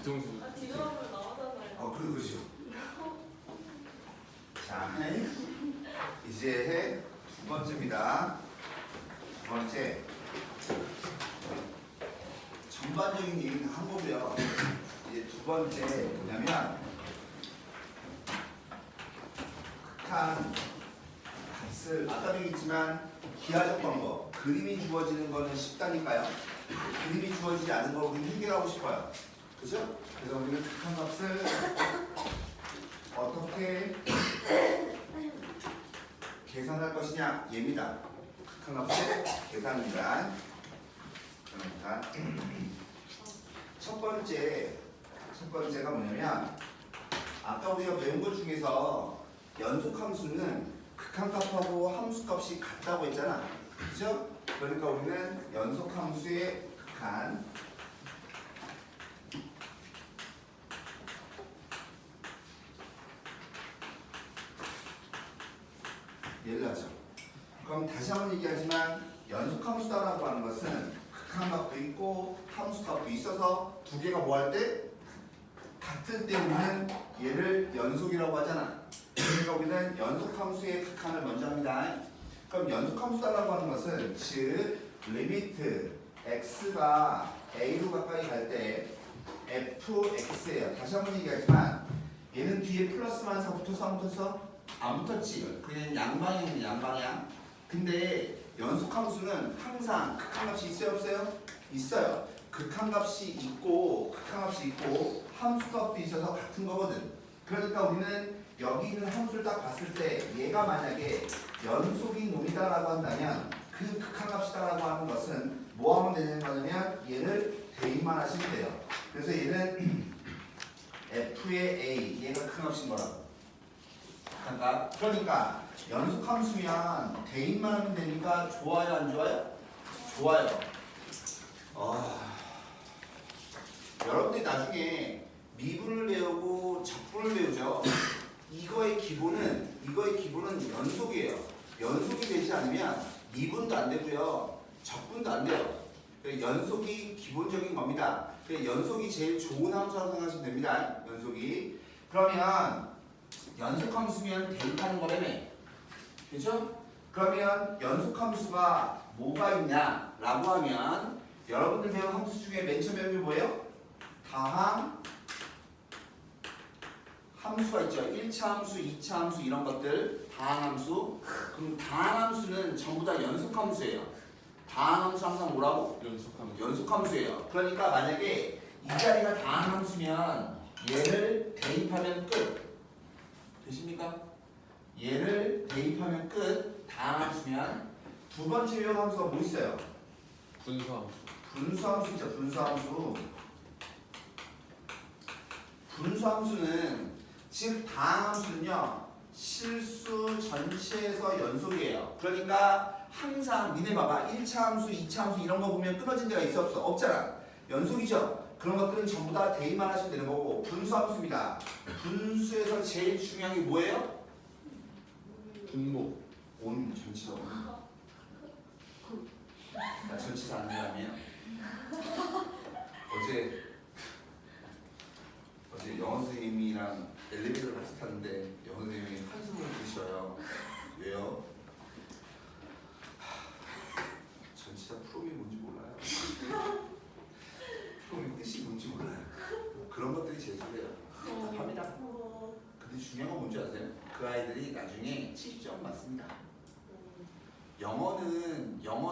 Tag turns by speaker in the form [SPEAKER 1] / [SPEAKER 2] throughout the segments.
[SPEAKER 1] 뒤통수.
[SPEAKER 2] 아, 뒤돌아보면 나오잖아요.
[SPEAKER 3] 그러죠. 자, 이제 두 번째입니다. 두 번째. 전반적인 얘기는 한 거고요. 이제 두 번째 뭐냐면 극한 값을 아까도 얘기했지만 기하적 방법. 그림이 주어지는 거는 쉽다니까요. 그림이 주어지지 않은 거 우리는 해결하고 싶어요. 그죠? 그래서 우리는 극한 값을 어떻게 계산할 것이냐 얘입니다. 극한 값의 계산입니다. 그러니까 첫 번째가 뭐냐면 아까 우리가 배운 것 중에서 연속함수는 극한값하고 함수값이 같다고 했잖아. 그죠? 그러니까 우리는 연속함수의 극한 얘를 하죠. 그럼 다시 한번 얘기하지만 연속함수다라고 하는 것은 극한값도 있고 함수값도 있어서 두 개가 뭐 할 때? 같을 때 우리는 얘를 연속이라고 하잖아. 그러니까 우리는 연속함수의 극한을 먼저 합니다. 그럼 연속함수다라고 하는 것은 즉 리미트 x가 a로 가까이 갈 때 fx예요. 다시 한번 얘기하지만 얘는 뒤에 플러스만 4 붙어서 안 붙었어? 안 붙었지. 그냥 양방향이면 양방향. 근데 연속함수는 항상 극한값이 있어요 없어요? 있어요. 극한값이 있고 함수값도 있어서 같은 거거든. 그러니까 우리는 여기 있는 함수를 딱 봤을 때 얘가 만약에 연속인 놈이다라고 한다면 그 극한값이다라고 하는 것은 뭐 하면 되는 거냐면 얘를 대입만 하시면 돼요. 그래서 얘는 f의 a 얘가 큰 값인 거라고. 그러니까 연속함수면 대입만 하면 되니까 좋아요 안 좋아요? 좋아요. 여러분들이 나중에 미분을 배우고 적분을 배우죠. 이거의 기본은 연속이에요. 연속이 되지 않으면 미분도 안 되고요. 적분도 안 돼요. 연속이 기본적인 겁니다. 연속이 제일 좋은 함수라고 생각하시면 됩니다. 연속이. 그러면 연속함수면 대입하는 거라며. 그죠? 그러면 연속함수가 뭐가 있냐라고 하면 여러분들 배운 함수 중에 맨 처음 배운 게 뭐예요? 다항 함수가 있죠. 1차 함수, 2차 함수 이런 것들 다항함수. 그럼 다항함수는 전부 다 연속함수예요. 다항함수 항상 뭐라고? 연속함수예요. 그러니까 만약에 이 자리가 다항함수면 얘를 대입하면 끝. 되십니까? 얘를 대입하면 끝. 다항함수면 두 번째 배운 함수가 뭐 있어요?
[SPEAKER 1] 분수함수.
[SPEAKER 3] 분수함수죠. 분수함수는 즉 다항함수는요 실수 전체에서 연속이에요. 그러니까 항상 니네 봐봐 1차 함수, 2차 함수 이런 거 보면 끊어진 데가 있어 없어? 없잖아. 연속이죠. 그런 것들은 전부 다 대입만 하시면 되는 거고 분수함수입니다. 분수에서 제일 중요한 게 뭐예요?
[SPEAKER 1] 분모.
[SPEAKER 3] 온 전치사 온. 나 전치사 아는 사람이에요. 어제 영어 선생님이랑 엘리베이터를 같이 탔는데 영어 선생님이 한숨을 드셔요. 왜요? 전치사 프롬이 뭔지 몰라요. 프롬의 뜻이 뭔지 몰라요. 그런 것들이 재수해요. 답답합니다. 근데 중요한 건 뭔지 아세요? 그 아이들이 나중에 70점 맞습니다. 영어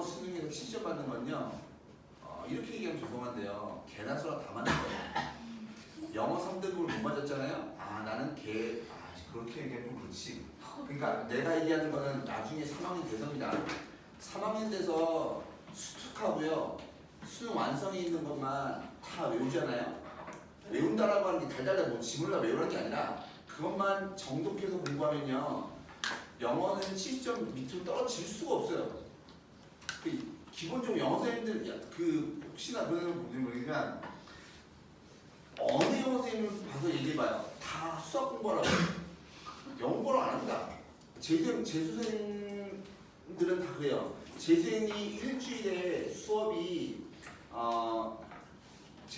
[SPEAKER 3] 수능에서 70점 받는 건요. 이렇게 얘기하면 죄송한데요. 개나 소나 다 맞는 거예요. 영어 3등급을 못 맞았잖아요. 나는 그렇게 얘기하면 좀 그렇지. 그러니까 내가 얘기하는 거는 나중에 3학년 돼서입니다. 3학년 돼서 수특하고요. 수능 완성이 있는 것만 다 외우잖아요. 외운다라고 하는 게 달달달 뭐 지물라 외우는 게 아니라 그것만 정독해서 공부하면요. 영어는 70점 밑으로 떨어질 수가 없어요. 기본적으로 영어 선생님들 혹시나 그런 분들이 모르겠지만 어느 영어 선생님을 봐서 얘기해봐요. 다 수학 공부하라고. 영어 공부를 안 합니다. 재수생들은 다 그래요. 재수생이 일주일에 수업이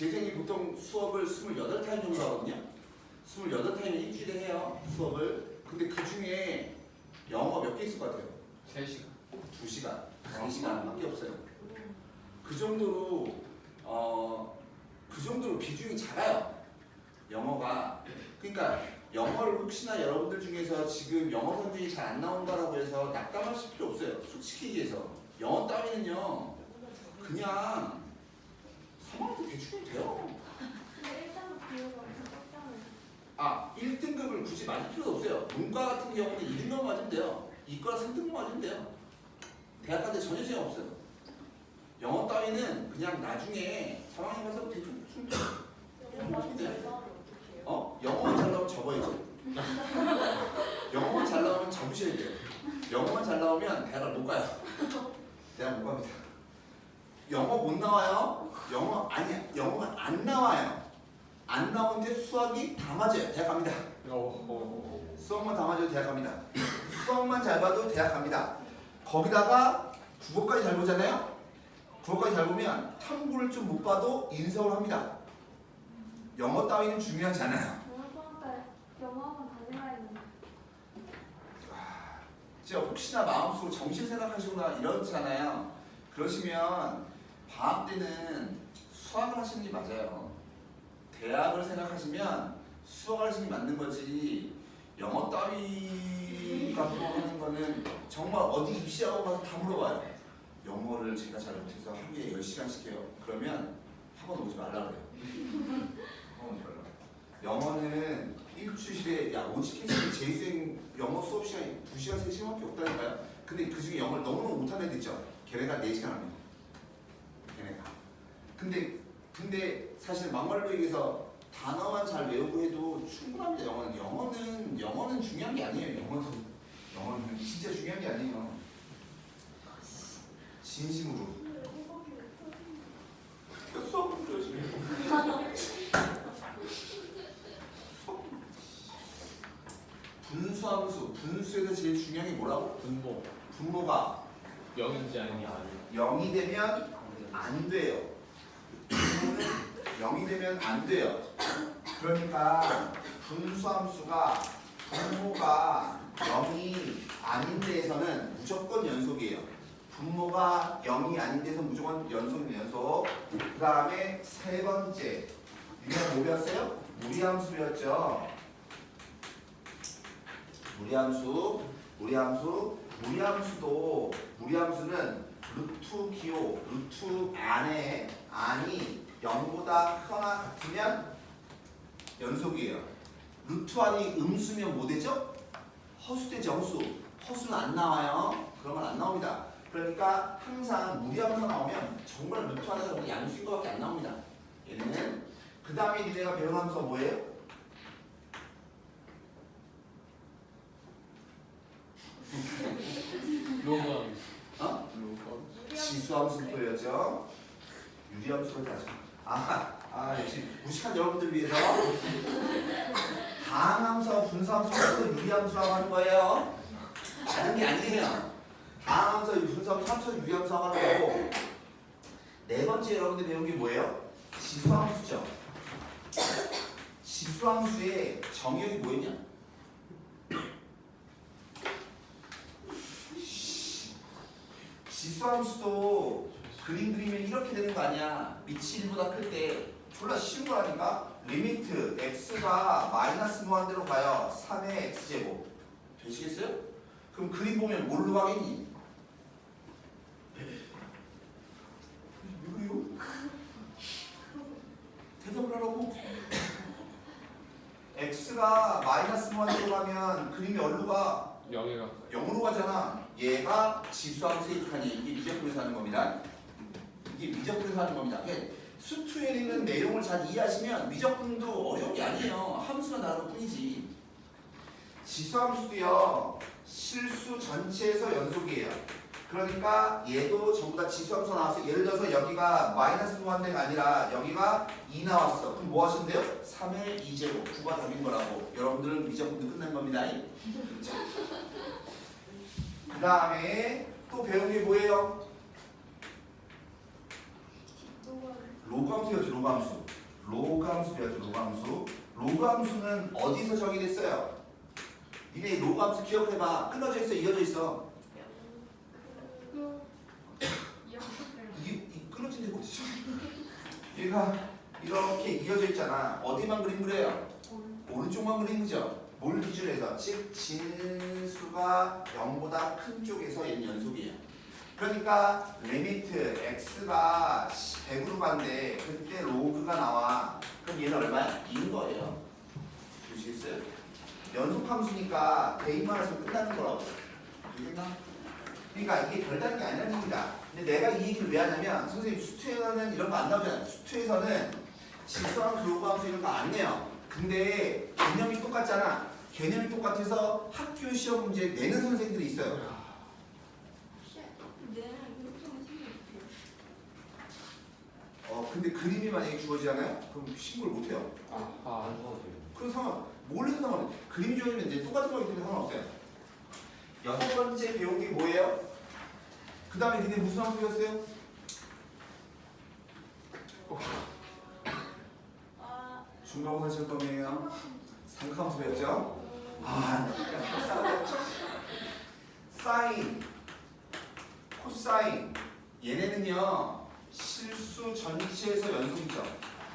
[SPEAKER 3] 재생이 보통 수업을 28타임 정도 하거든요. 28타임 일주일에 해요, 수업을. 근데 그 중에 영어가 몇 개 있을 것 같아요?
[SPEAKER 1] 3시간.
[SPEAKER 3] 2시간, 3시간밖에 없어요. 그 정도로 그 정도로 비중이 작아요. 영어가. 그러니까 영어를 혹시나 여러분들 중에서 지금 영어 성적이 잘 안 나온다라고 해서 낙담하실 필요 없어요. 솔직히 얘기해서 영어 따위는요 그냥 3학년 대충 돼요. 아, 1등급을 굳이 맞을 필요도 없어요. 문과 같은 경우는 2등급 맞으면 돼요. 이과 3등급 맞으면 돼요. 대학 갈 때 전혀 지장 없어요. 영어 따위는 그냥 나중에 3학년 가서 대충 맞으면 돼요. 영어만 잘 나오면 접어야죠. 영어만 잘 나오면 접으셔야 돼요. 영어만 잘 나오면 대학을 못 가요. 대학 못 갑니다. 영어 못 나와요? 영어가 안 나와요. 안 나오는데 수학이 다 맞아요. 대학 갑니다. 수학만 다 맞아도 대학 갑니다. 수학만 잘 봐도 대학 갑니다. 거기다가 국어까지 잘 보잖아요. 국어까지 잘 보면 탐구를 좀 못 봐도 인서울 합니다. 영어 따위는 중요하지 않아요. 진짜 혹시나 마음속으로 정시 생각하시거나 이러잖아요. 그러시면 방학 때는 수학을 하시는 게 맞아요. 대학을 생각하시면 수학을 하시는 게 맞는 거지. 영어 따위 갖고 하는 거는 정말 어디 입시하고 가서 다 물어봐요. 영어를 제가 잘 못해서 하루에 10시간씩 해요. 그러면 학원 오지 말라 그래요. 학원 오지 말라. 영어는 일주일에 오직해서 재생 영어 수업 시간이 2시간, 3시간밖에 없다니까요. 근데 그 중에 영어를 너무너무 못하는 애들 있죠. 걔네가 4시간 합니다. 걔네가. 근데 사실 막말로 얘기해서 단어만 잘 외우고 해도 충분합니다. 영어는 중요한 게 아니에요. 영어는 진짜 중요한 게 아니에요. 진심으로. 수업은 그러시네. 분수함수. 분수에서 제일 중요한 게 뭐라고?
[SPEAKER 1] 분모.
[SPEAKER 3] 분모가
[SPEAKER 1] 0인지 아닌지
[SPEAKER 3] 0이 되면 안 돼요. 분모는 0이 되면 안 돼요. 그러니까 분수함수가 분모가 0이 아닌 데에서는 무조건 연속이에요. 분모가 0이 아닌 데서 무조건 연속. 그 다음에 세 번째 유형 뭐 배웠어요? 무리함수 배웠죠. 무리함수는 루트 기호, 루트 안이 0보다 크거나 같으면 연속이에요. 루트 안이 음수면 뭐 되죠? 허수되죠, 허수. 허수는 안 나와요. 그러면 안 나옵니다. 그러니까 항상 무리함수 나오면 정말 루트 안에서 양수인 것밖에 안 나옵니다. 얘는 그 다음에 니네가 배운 함수가 뭐예요?
[SPEAKER 1] 로그함수.
[SPEAKER 3] 지수함수 보였죠? 유리함수를 다시. 역시 무식한 여러분들 위해서 다항함수와 분수함수를 유리함수라고 하는 거예요. 다른 게 아니에요. 다항함수와 분수함수, 함수와 유리함수라고 하는 거고. 네 번째 여러분들 배운 게 뭐예요? 지수함수죠. 지수함수의 정의역이 뭐였냐? 지수함수도 그림 그리면 이렇게 되는 거 아니야. 밑이 1보다 클 때 졸라 쉬운 거라니까. 리미트 x가 마이너스 무한대로 가요. 3의 x제곱. 되시겠어요? 그럼 그림 보면 뭘로 가겠니? 뭐요? 대답을 하라고. x가 마이너스 무한대로 가면 그림이 어디로 가?
[SPEAKER 1] 0에 가까이.
[SPEAKER 3] 0으로 가잖아. 얘가 지수함수에 익하니 이게 미적분에서 하는 겁니다. 이게 미적분에서 하는 겁니다. 수투에 있는 내용을 잘 이해하시면 미적분도 어려운 게 아니에요. 함수만 나누는 뿐이지. 지수함수도요. 실수 전체에서 연속이에요. 그러니까 얘도 전부 다 지수함수 나왔어요. 예를 들어서 여기가 마이너스 무한대가 아니라 여기가 2 나왔어. 그럼 뭐 하시면 돼요? 3의 2제곱. 9가 답인 거라고. 여러분들은 미적분도 끝난 겁니다. 그렇죠? 그 다음에 또 배운 게 뭐예요? 로그함수였죠. 로그함수. 로그 함수 배웠죠. 로그 함수. 로그 함수는 어디서 정의됐어요? 니네 로그 함수 기억해봐. 끊어져 있어, 이어져 있어. 이 끊어진 데가 어디죠? 얘가 이렇게 이어져 있잖아. 어디만 그림 그래요? 오른쪽만 그리는 거죠. 뭘 기준으로 해서? 즉 진수가 0보다 큰 쪽에서 얘는 연속이에요. 그러니까 리미트 x가 100으로 간대. 그때 로그가 나와. 그럼 얘는 얼마야? 2인 거예요. 보시겠어요? 연속함수니까 대입만 해서 끝나는 거라고. 알겠나? 그러니까 이게 별다른 게 아니라는 얘기다. 근데 내가 이 얘기를 왜 하냐면 선생님 수투에서는 이런 거 안 나오잖아요. 수투에서는 직수함수, 요구함수 이런 거 안 내요. 근데 개념이 똑같잖아. 개념이 똑같아서 학교 시험 문제 내는 선생님들이 있어요. 근데 그림이 만약에 주어지잖아요? 그럼 신고를 못 해요.
[SPEAKER 1] 안 좋아져요.
[SPEAKER 3] 그런 상황, 몰래도 상관없어요. 그림이 주어지면 이제 똑같은 거기 때문에 상관없어요. 6번째 배운 게 뭐예요? 그 다음에 니네 무슨 함수 배웠어요? 중간고사 시험 범위예요. 삼각함수 배웠죠? 사인, 코사인 얘네는요 실수 전체에서 연속이죠.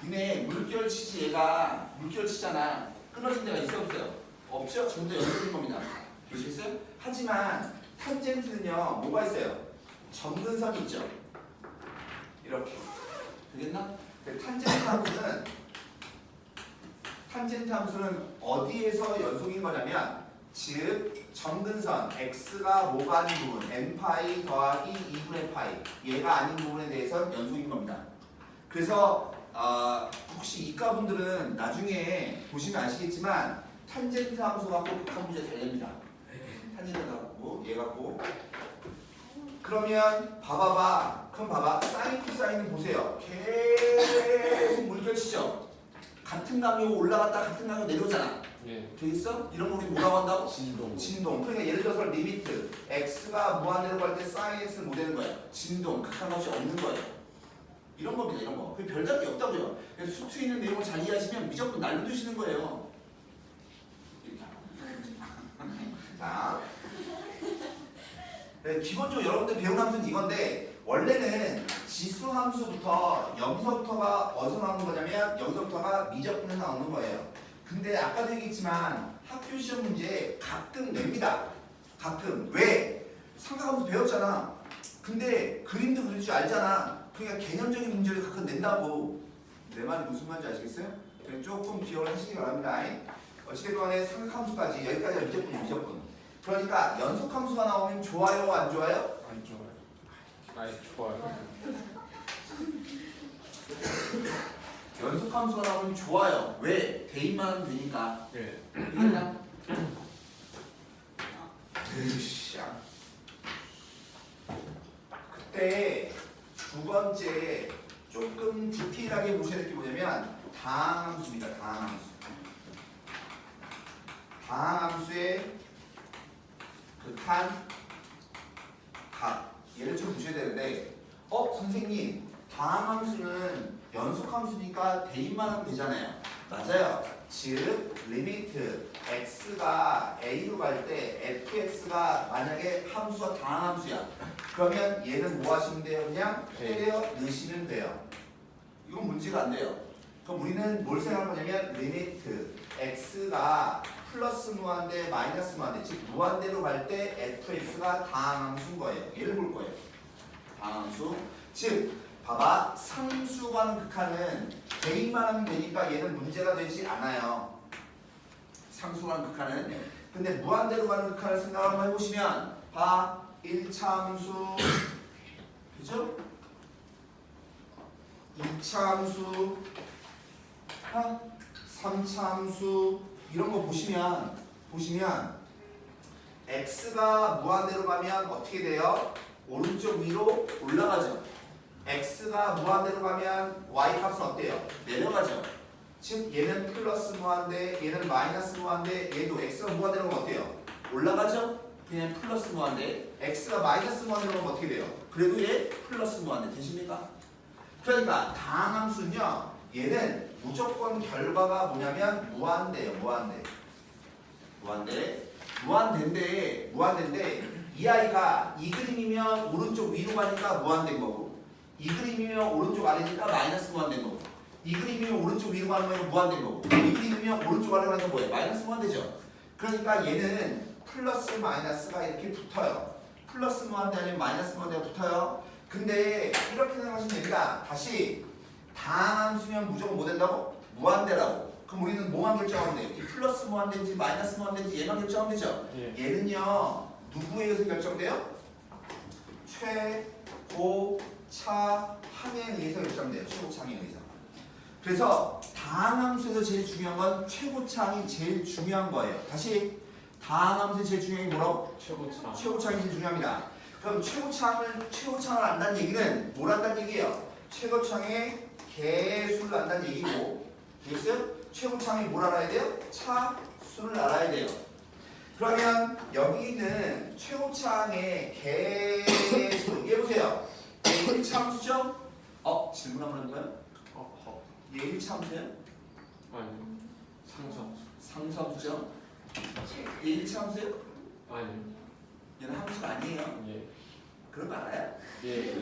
[SPEAKER 3] 니네 물결치지 얘가 물결치잖아. 끊어진 데가 있어 없어요? 없죠? 전부 다 연속인 겁니다. 보시겠어요? 하지만 탄젠트는요 뭐가 있어요? 점근선이 있죠. 이렇게 되겠나? 탄젠트 함수는 어디에서 연속인 거냐면 즉 점근선 x가 뭐가 아닌 부분 n파이 더하기 2분의 파이 얘가 아닌 부분에 대해서 연속인 겁니다. 그래서 혹시 이과분들은 나중에 보시면 아시겠지만 탄젠트 함수 갖고 복합 문제 잘 냅니다. 탄젠트 갖고 얘 갖고 그러면 그럼 봐봐 사인 코사인은 보세요. 계속 물결치죠. 같은 강력 올라갔다 같은 강력 내려오잖아.
[SPEAKER 1] 예.
[SPEAKER 3] 되겠어? 이런 거 우리 뭐라고 한다고?
[SPEAKER 1] 진동.
[SPEAKER 3] 그러니까 예를 들어서 리미트 x가 무한대로 갈 때 sin x는 뭐 되는 거야? 진동. 극한값이 없는 거예요. 이런 겁니다. 이런 거. 그 별다른 게 없다고요. 그래서 수투 있는 내용을 잘 이해하시면 무조건 날려두시는 거예요. 자, 네, 기본적으로 여러분들 배운 함수는 이건데 원래는 지수 함수부터 여기서부터가 어디서 나오는 거냐면 여기서부터가 미적분에 나오는 거예요. 근데 아까도 얘기했지만 학교 시험 문제 가끔 냅니다. 가끔. 왜? 삼각함수 배웠잖아. 근데 그림도 그릴 줄 알잖아. 그러니까 개념적인 문제를 가끔 낸다고. 내 말이 무슨 말인지 아시겠어요? 조금 기억을 하시기 바랍니다. 어찌됐든 간에 삼각함수까지 여기까지가 미적분. 그러니까 연속함수가 나오면 좋아요 안 좋아요?
[SPEAKER 1] 안 좋아요. 아니 좋아요.
[SPEAKER 3] 연속함수가 나오면 좋아요. 왜? 대입만 하면 되니까.
[SPEAKER 1] 예.
[SPEAKER 3] 알겠나? 으쌰. 그때 두 번째 조금 디테일하게 보셔야 될 게 뭐냐면 다항함수입니다. 다항함수. 다항함수의 극한 값 얘를 좀 보셔야 되는데 선생님 다항함수는 연속함수니까 대입만 하면 되잖아요. 맞아요. 즉 리미트 x가 a로 갈 때 fx가 만약에 함수가 다항함수야. 그러면 얘는 뭐 하시면 돼요? 그냥 때려 넣으시면 돼요. 이건 문제가 안 돼요. 그럼 우리는 뭘 생각할 거냐면 리미트 x가 플러스 무한대 마이너스 무한대 즉 무한대로 갈 때 fx가 다항함수인 거예요. 얘를 볼 거예요. 다항함수. 즉 봐봐 상수가 하는 극한은 대입만 하면 되니까 얘는 문제가 되지 않아요. 상수가 하는 극한은. 근데 무한대로 가는 극한을 생각 한번 해보시면 1차 함수 그죠? 2차 함수 3차 함수 이런 거 보시면 x가 무한대로 가면 어떻게 돼요? 오른쪽 위로 올라가죠. x가 무한대로 가면 y 값은 어때요? 내려가죠. 즉 얘는 플러스 무한대, 얘는 마이너스 무한대, 얘도 x가 무한대로 가면 어때요? 올라가죠? 그냥 플러스 무한대. x가 마이너스 무한대로 가면 어떻게 돼요? 그래도 얘 플러스 무한대 되십니까? 그러니까 다항함수는요 얘는 무조건 결과가 뭐냐면 무한대예요. 무한대인데 이 아이가 이 그림이면 오른쪽 위로 가니까 무한대인 거고 이 그림이면 오른쪽 아래니까 마이너스 무한대인 거고 이 그림이면 오른쪽 위로 가는 거면 무한대인 거고 이 그림이면 오른쪽 아래로 가는 건 뭐예요? 마이너스 무한대죠. 그러니까 얘는 플러스 마이너스가 이렇게 붙어요. 플러스 무한대 아니면 마이너스 무한대가 붙어요. 근데 이렇게 생각하시면 됩니다. 다시 다함수면 무조건 뭐 된다고? 무한대라고. 그럼 우리는 뭐만 결정하면 돼요? 이 플러스 무한대인지 마이너스 무한대인지 얘만 결정하면 되죠?
[SPEAKER 1] 예.
[SPEAKER 3] 얘는요 누구에 의해서 결정돼요? 최고차항에 의해서 결정돼요. 최고차항에 의해서. 그래서 다항함수에서 제일 중요한 건 최고차항이 제일 중요한 거예요. 다시 다항함수의 제일 중요한 게 뭐라고?
[SPEAKER 1] 최고차.
[SPEAKER 3] 최고차항이 제일 중요합니다. 그럼 최고차항을 안다는 얘기는 뭘 안다는 얘기예요? 최고차항의 개수를 안다는 얘기고, 알겠어요? 최고차항이 뭘 알아야 돼요? 차수를 알아야 돼요. 그러면 여기 있는 최고차항의 개수, 얘 보세요. 얘 1차함수죠? 질문 한번 해볼까요? 얘 1차함수예요?
[SPEAKER 1] 아니. 상상.
[SPEAKER 3] 상수함수죠? 얘 1차함수예요?
[SPEAKER 1] 아니.
[SPEAKER 3] 얘는 함수가 아니에요.
[SPEAKER 1] 예.
[SPEAKER 3] 그런 거 알아요?
[SPEAKER 1] 예.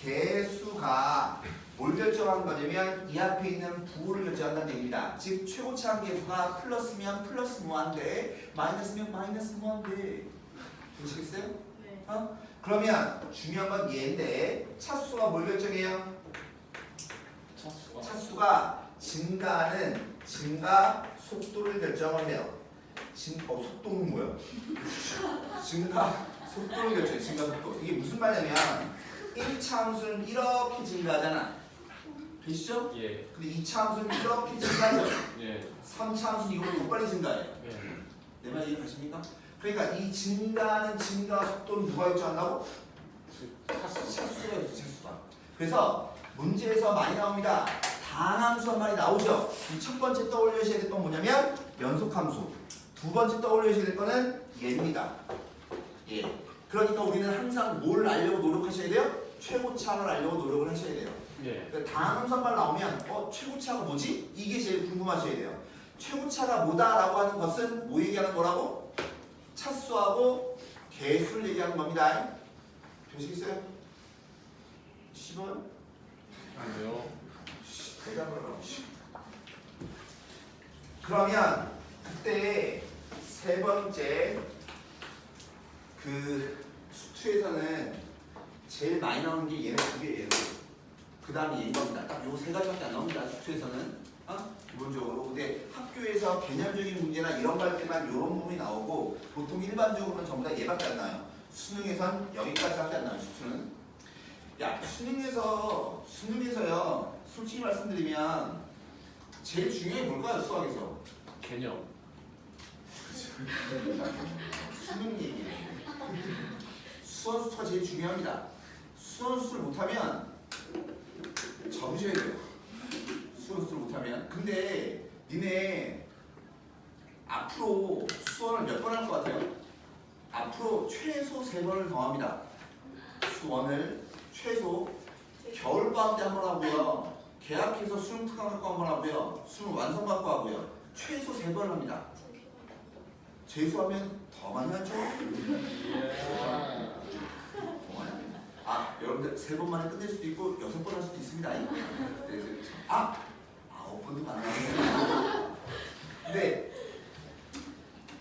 [SPEAKER 3] 개수가 뭘 결정하는 거냐면 이 앞에 있는 부호를 결정한다는 얘기입니다. 즉 최고차항 개수가 플러스면 플러스 무한대, 마이너스면 마이너스 무한대. 보시겠어요?
[SPEAKER 2] 네.
[SPEAKER 3] 그러면 중요한 건 얘인데 차수가 뭘 결정해요?
[SPEAKER 1] 차수가.
[SPEAKER 3] 차수가 증가하는 증가 속도를 결정하네요. 속도는 뭐야? 증가 속도를 결정해. 증가 속도. 이게 무슨 말이냐면 1차 함수는 이렇게 증가하잖아. 되시죠?
[SPEAKER 1] 예.
[SPEAKER 3] 근데 2차 함수는 이렇게 증가하죠.
[SPEAKER 1] 예.
[SPEAKER 3] 3차 함수는 이거보다 더 빨리 증가해요.
[SPEAKER 1] 예.
[SPEAKER 3] 내 말 이해가십니까? 그러니까 이 증가하는 증가 속도는 누가 결정한다고? 차수가 있죠. 차수가. 그래서 문제에서 많이 나옵니다. 다항함수 한 마리 나오죠. 이 첫 번째 떠올려셔야 될 건 뭐냐면 연속함수. 두 번째 떠올려셔야 될 거는 얘입니다. 예. 그러니까 우리는 항상 뭘 알려고 노력하셔야 돼요? 최고차항을 알려고 노력을 하셔야 돼요.
[SPEAKER 1] 예.
[SPEAKER 3] 그러니까 다항함수 한 말 나오면 최고차가 뭐지? 이게 제일 궁금하셔야 돼요. 최고차가 뭐다라고 하는 것은 뭐 얘기하는 거라고? 차수하고 개수를 얘기하는 겁니다. 되시겠어요? 10원?
[SPEAKER 1] 아니요.
[SPEAKER 3] 대답을 하라고. 그러면 그때 세 번째 그 수투에서는 제일 많이 나오는 게 얘네 두 개예요. 그 다음에 얘인 겁니다. 딱 요 세 가지밖에 안 나옵니다. 수투에서는 기본적으로. 근데 학교에서 개념적인 문제나 이런 거 할 때만 이런 부분이 나오고 보통 일반적으로는 전부 다 얘밖에 안 나와요. 수능에선 여기까지밖에 안 나와요. 수투는. 야 수능에서요. 솔직히 말씀드리면 제일 중요한 게 뭘까요? 수학에서.
[SPEAKER 1] 개념.
[SPEAKER 3] 수능 얘기예요. 수원수가 제일 중요합니다. 수원수를 못하면 접으셔야 돼요. 수원수를 못하면. 근데 니네 앞으로 수원을 몇 번 할 것 같아요? 앞으로 최소 3번을 더 합니다. 수원을 최소 겨울방학 때 한 번 하고요. 개학해서 수능 특강 갖고 한 번 하고요. 수능 완성 갖고 하고요. 최소 3번을 합니다. 재수하면 더 많이 하죠? 여러분들 3번 만에 끝낼 수도 있고 6번 할 수도 있습니다. 9번도 가능합니다. 근데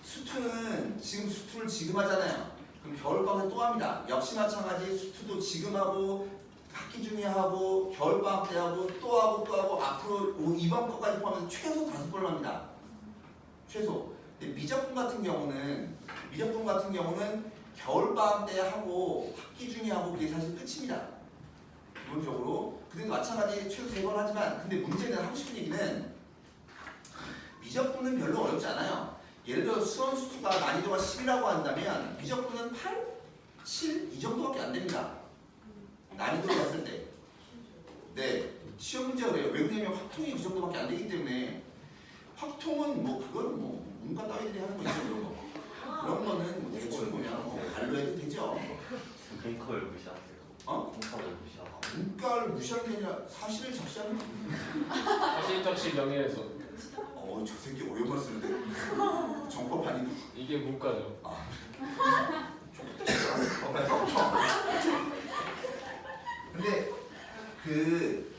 [SPEAKER 3] 수투는 수투를 지금 하잖아요. 그럼 겨울방학 또 합니다. 역시 마찬가지 수투도 지금 하고 학기 중에 하고 겨울방학 때 하고 또 하고 앞으로 이번 거까지 포함해서 최소 5번을 합니다. 최소. 미적분 같은 경우는 겨울방학 때 하고 학기 중에 하고 그게 사실 끝입니다. 기본적으로. 근데 마찬가지 최소 3번 하지만 근데 문제는 하고 싶은 얘기는 미적분은 별로 어렵지 않아요. 예를 들어 수원 수투가 난이도가 10이라고 한다면 미적분은 8, 7 이 정도밖에 안 됩니다. 난이도로 봤을 때. 네. 시험 문제가 그래요. 왜 그러냐면 확통이 그 정도밖에 안 되기 때문에 확통은 그건 문과 따위들이 하는 거 있죠. 그런 거는 대충 그냥
[SPEAKER 4] 동커를 무시하세요. 동커를 무시하고.
[SPEAKER 3] 문과를 무시하는 게 아니라 사실을 적시하는 거야.
[SPEAKER 1] 사실적시 명예훼손.
[SPEAKER 3] 저 새끼 어려운 걸 쓰는데. 정법 아니고.
[SPEAKER 1] 이게 문과죠.
[SPEAKER 3] 근데 그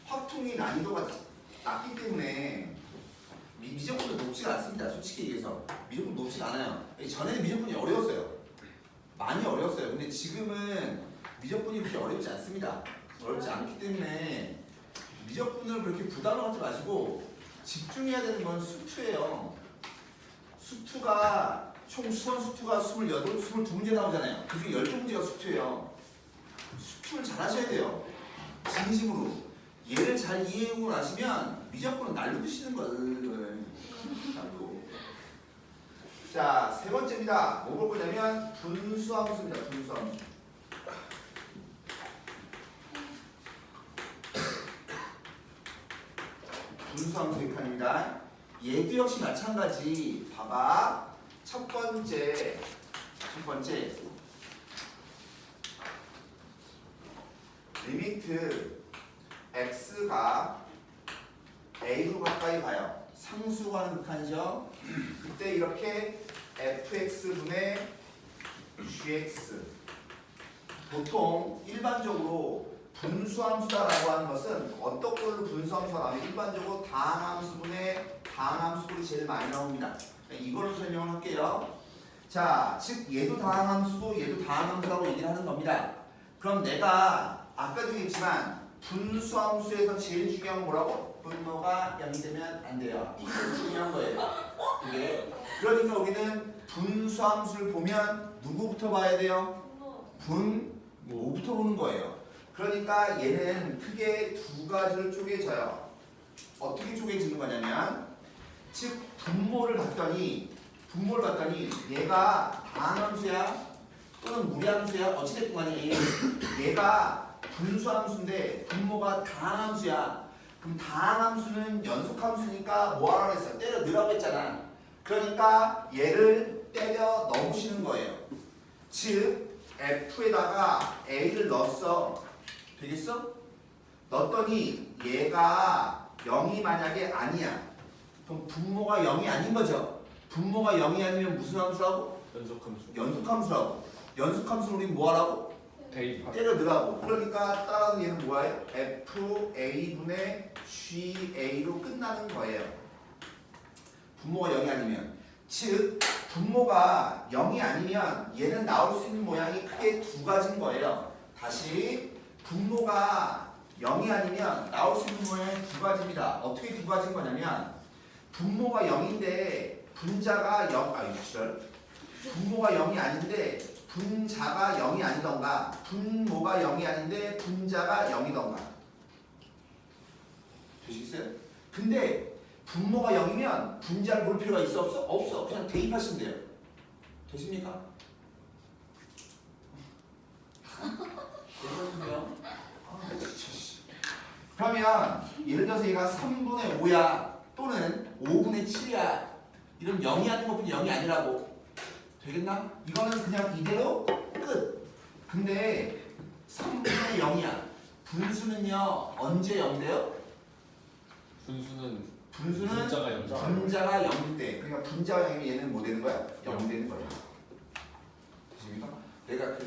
[SPEAKER 3] 확통이 난이도가 낮기 때문에 미적분도 높지가 않습니다. 솔직히 얘기해서 미적분 높지가 않아요. 전에는 미적분이 어려웠어요. 많이 어려웠어요. 근데 지금은 미적분이 그렇게 어렵지 않습니다. 어렵지 않기 때문에 미적분을 그렇게 부담을 갖지 마시고 집중해야 되는 건 수투예요. 수투가 총 수원 수투가 28, 22문제 나오잖아요. 그중에 12문제가 수투예요. 수투를 잘 하셔야 돼요. 진심으로. 얘를 잘 이해하고 나시면 미적분은 날로 드시는 거예요. 날로. 자, 세 번째입니다. 뭐 볼 거냐면 분수함수입니다. 분수함수. 분수함수의 칸입니다. 얘도 역시 마찬가지. 봐봐. 첫 번째 리미트 x가 a로 가까이 가요. 상수하는 극한이죠. 그때 이렇게 fx분의 gx. 보통 일반적으로 분수함수다라고 하는 것은 어떤 걸로 분수함수가 나오면 일반적으로 다항함수분의 다항함수분이 제일 많이 나옵니다. 이걸로 설명을 할게요. 자, 즉 얘도 다항함수고 얘도 다항함수라고 얘기를 하는 겁니다. 그럼 내가 아까도 얘기했지만 분수함수에서 제일 중요한 건 뭐라고? 분모가 0이 되면 안 돼요. 이게 중요한 거예요. 이게. 그러니까 우리는 분수함수를 보면 누구부터 봐야 돼요? 분모부터 보는 거예요. 그러니까 얘는 크게 두 가지로 쪼개져요. 어떻게 쪼개지는 거냐면 즉 분모를 봤더니 얘가 다항함수야 또는 무리함수야 어찌됐든 간에 얘가 분수함수인데 분모가 다항함수야. 그럼 다항함수는 연속함수니까 뭐하라고 했어? 때려 넣으라고 했잖아. 그러니까 얘를 때려 넣으시는 거예요. 즉 f에다가 a를 넣었어. 되겠어? 넣었더니 얘가 0이 만약에 아니야. 그럼 분모가 0이 아닌 거죠. 분모가 0이 아니면 무슨 함수라고?
[SPEAKER 1] 연속함수.
[SPEAKER 3] 연속함수라고. 연속함수는 우린 뭐하라고?
[SPEAKER 1] 대입.
[SPEAKER 3] 때려 넣으라고. 그러니까 따라서 얘는 뭐예요? FA분의 GA로 끝나는 거예요. 분모가 0이 아니면. 즉 분모가 0이 아니면 얘는 나올 수 있는 모양이 크게 두 가지인 거예요. 다시 분모가 0이 아니면 나올 수 있는 모양이 두 가지입니다. 어떻게 두 가지인 거냐면 분모가 0인데 분자가 0, 분모가 0이 아닌데 분자가 0이 아니던가 분모가 0이 아닌데 분자가 0이던가 되시겠어요? 근데 분모가 0이면 분자를 볼 필요가 있어 없어? 없어. 그냥 대입하시면 돼요. 되십니까? 되거든요. 그러면 예를 들어서 얘가 3분의 5야 또는 5분의 7이야 이런 0이 아닌 것뿐이 0이 아니라고 되겠나? 이거는 그냥 이대로 끝. 근데 3분의 0이야. 분수는요 언제 0 돼요?
[SPEAKER 1] 분수는
[SPEAKER 3] 분자가 0일 때. 그러니까 분자가 0이면 얘는 뭐 되는 거야? 0 되는 거야. 되십니까? 내가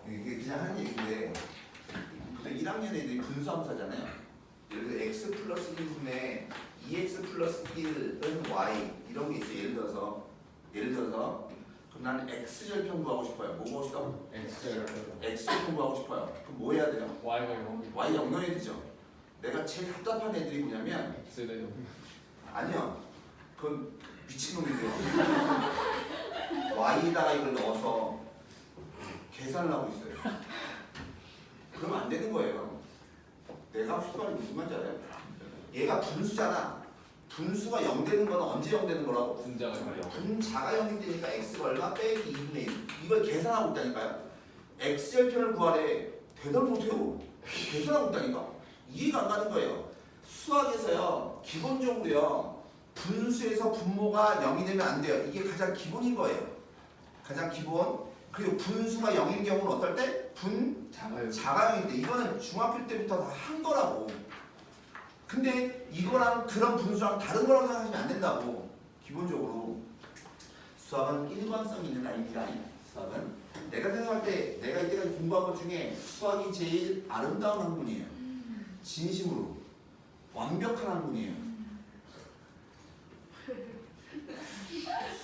[SPEAKER 3] 이게 그냥 하는 얘기인데 보통 1학년 애들이 분수함수 하잖아요. 예를 들어 x 플러스 1분의 2x 플러스 1은 y 이런 게 있어요. 예를 들어서 그럼 나는 x절편 구하고 싶어요. 뭐 구하고 싶다고? x절편 구하고 싶어요. 그럼 뭐 해야 돼요?
[SPEAKER 1] y가 0.
[SPEAKER 3] y 0 넣어야 되죠. 내가 제일 답답한 애들이 뭐냐면
[SPEAKER 1] x가 0.
[SPEAKER 3] 아니요. 그건 미친놈인데요. y에다가 이걸 넣어서 계산을 하고 있어요. 그러면 안 되는 거예요. 내가 하고 싶은 말이 무슨 말인지 알아요? 얘가 분수잖아. 분수가 0 되는 건 언제 0 되는 거라고?
[SPEAKER 1] 분자가 0.
[SPEAKER 3] 분자가 0이 되니까 x가 얼마? 빼기 2분의 1. 이걸 계산하고 있다니까요. x절편을 구하래. 대답을 못해요. 계산하고 있다니까. 이해가 안 가는 거예요. 수학에서요. 기본적으로요. 분수에서 분모가 0이 되면 안 돼요. 이게 가장 기본인 거예요. 가장 기본. 그리고 분수가 0인 경우는 어떨 때?
[SPEAKER 1] 작아요.
[SPEAKER 3] 자가형인데 이거는 중학교 때부터 다 한 거라고. 근데 이거랑 그런 분수랑 다른 거라고 생각하시면 안 된다고. 기본적으로 수학은 일관성 있는 아닙니다. 수학은 내가 생각할 때 내가 이때까지 공부한 것 중에 수학이 제일 아름다운 학문이에요. 진심으로 완벽한 학문이에요.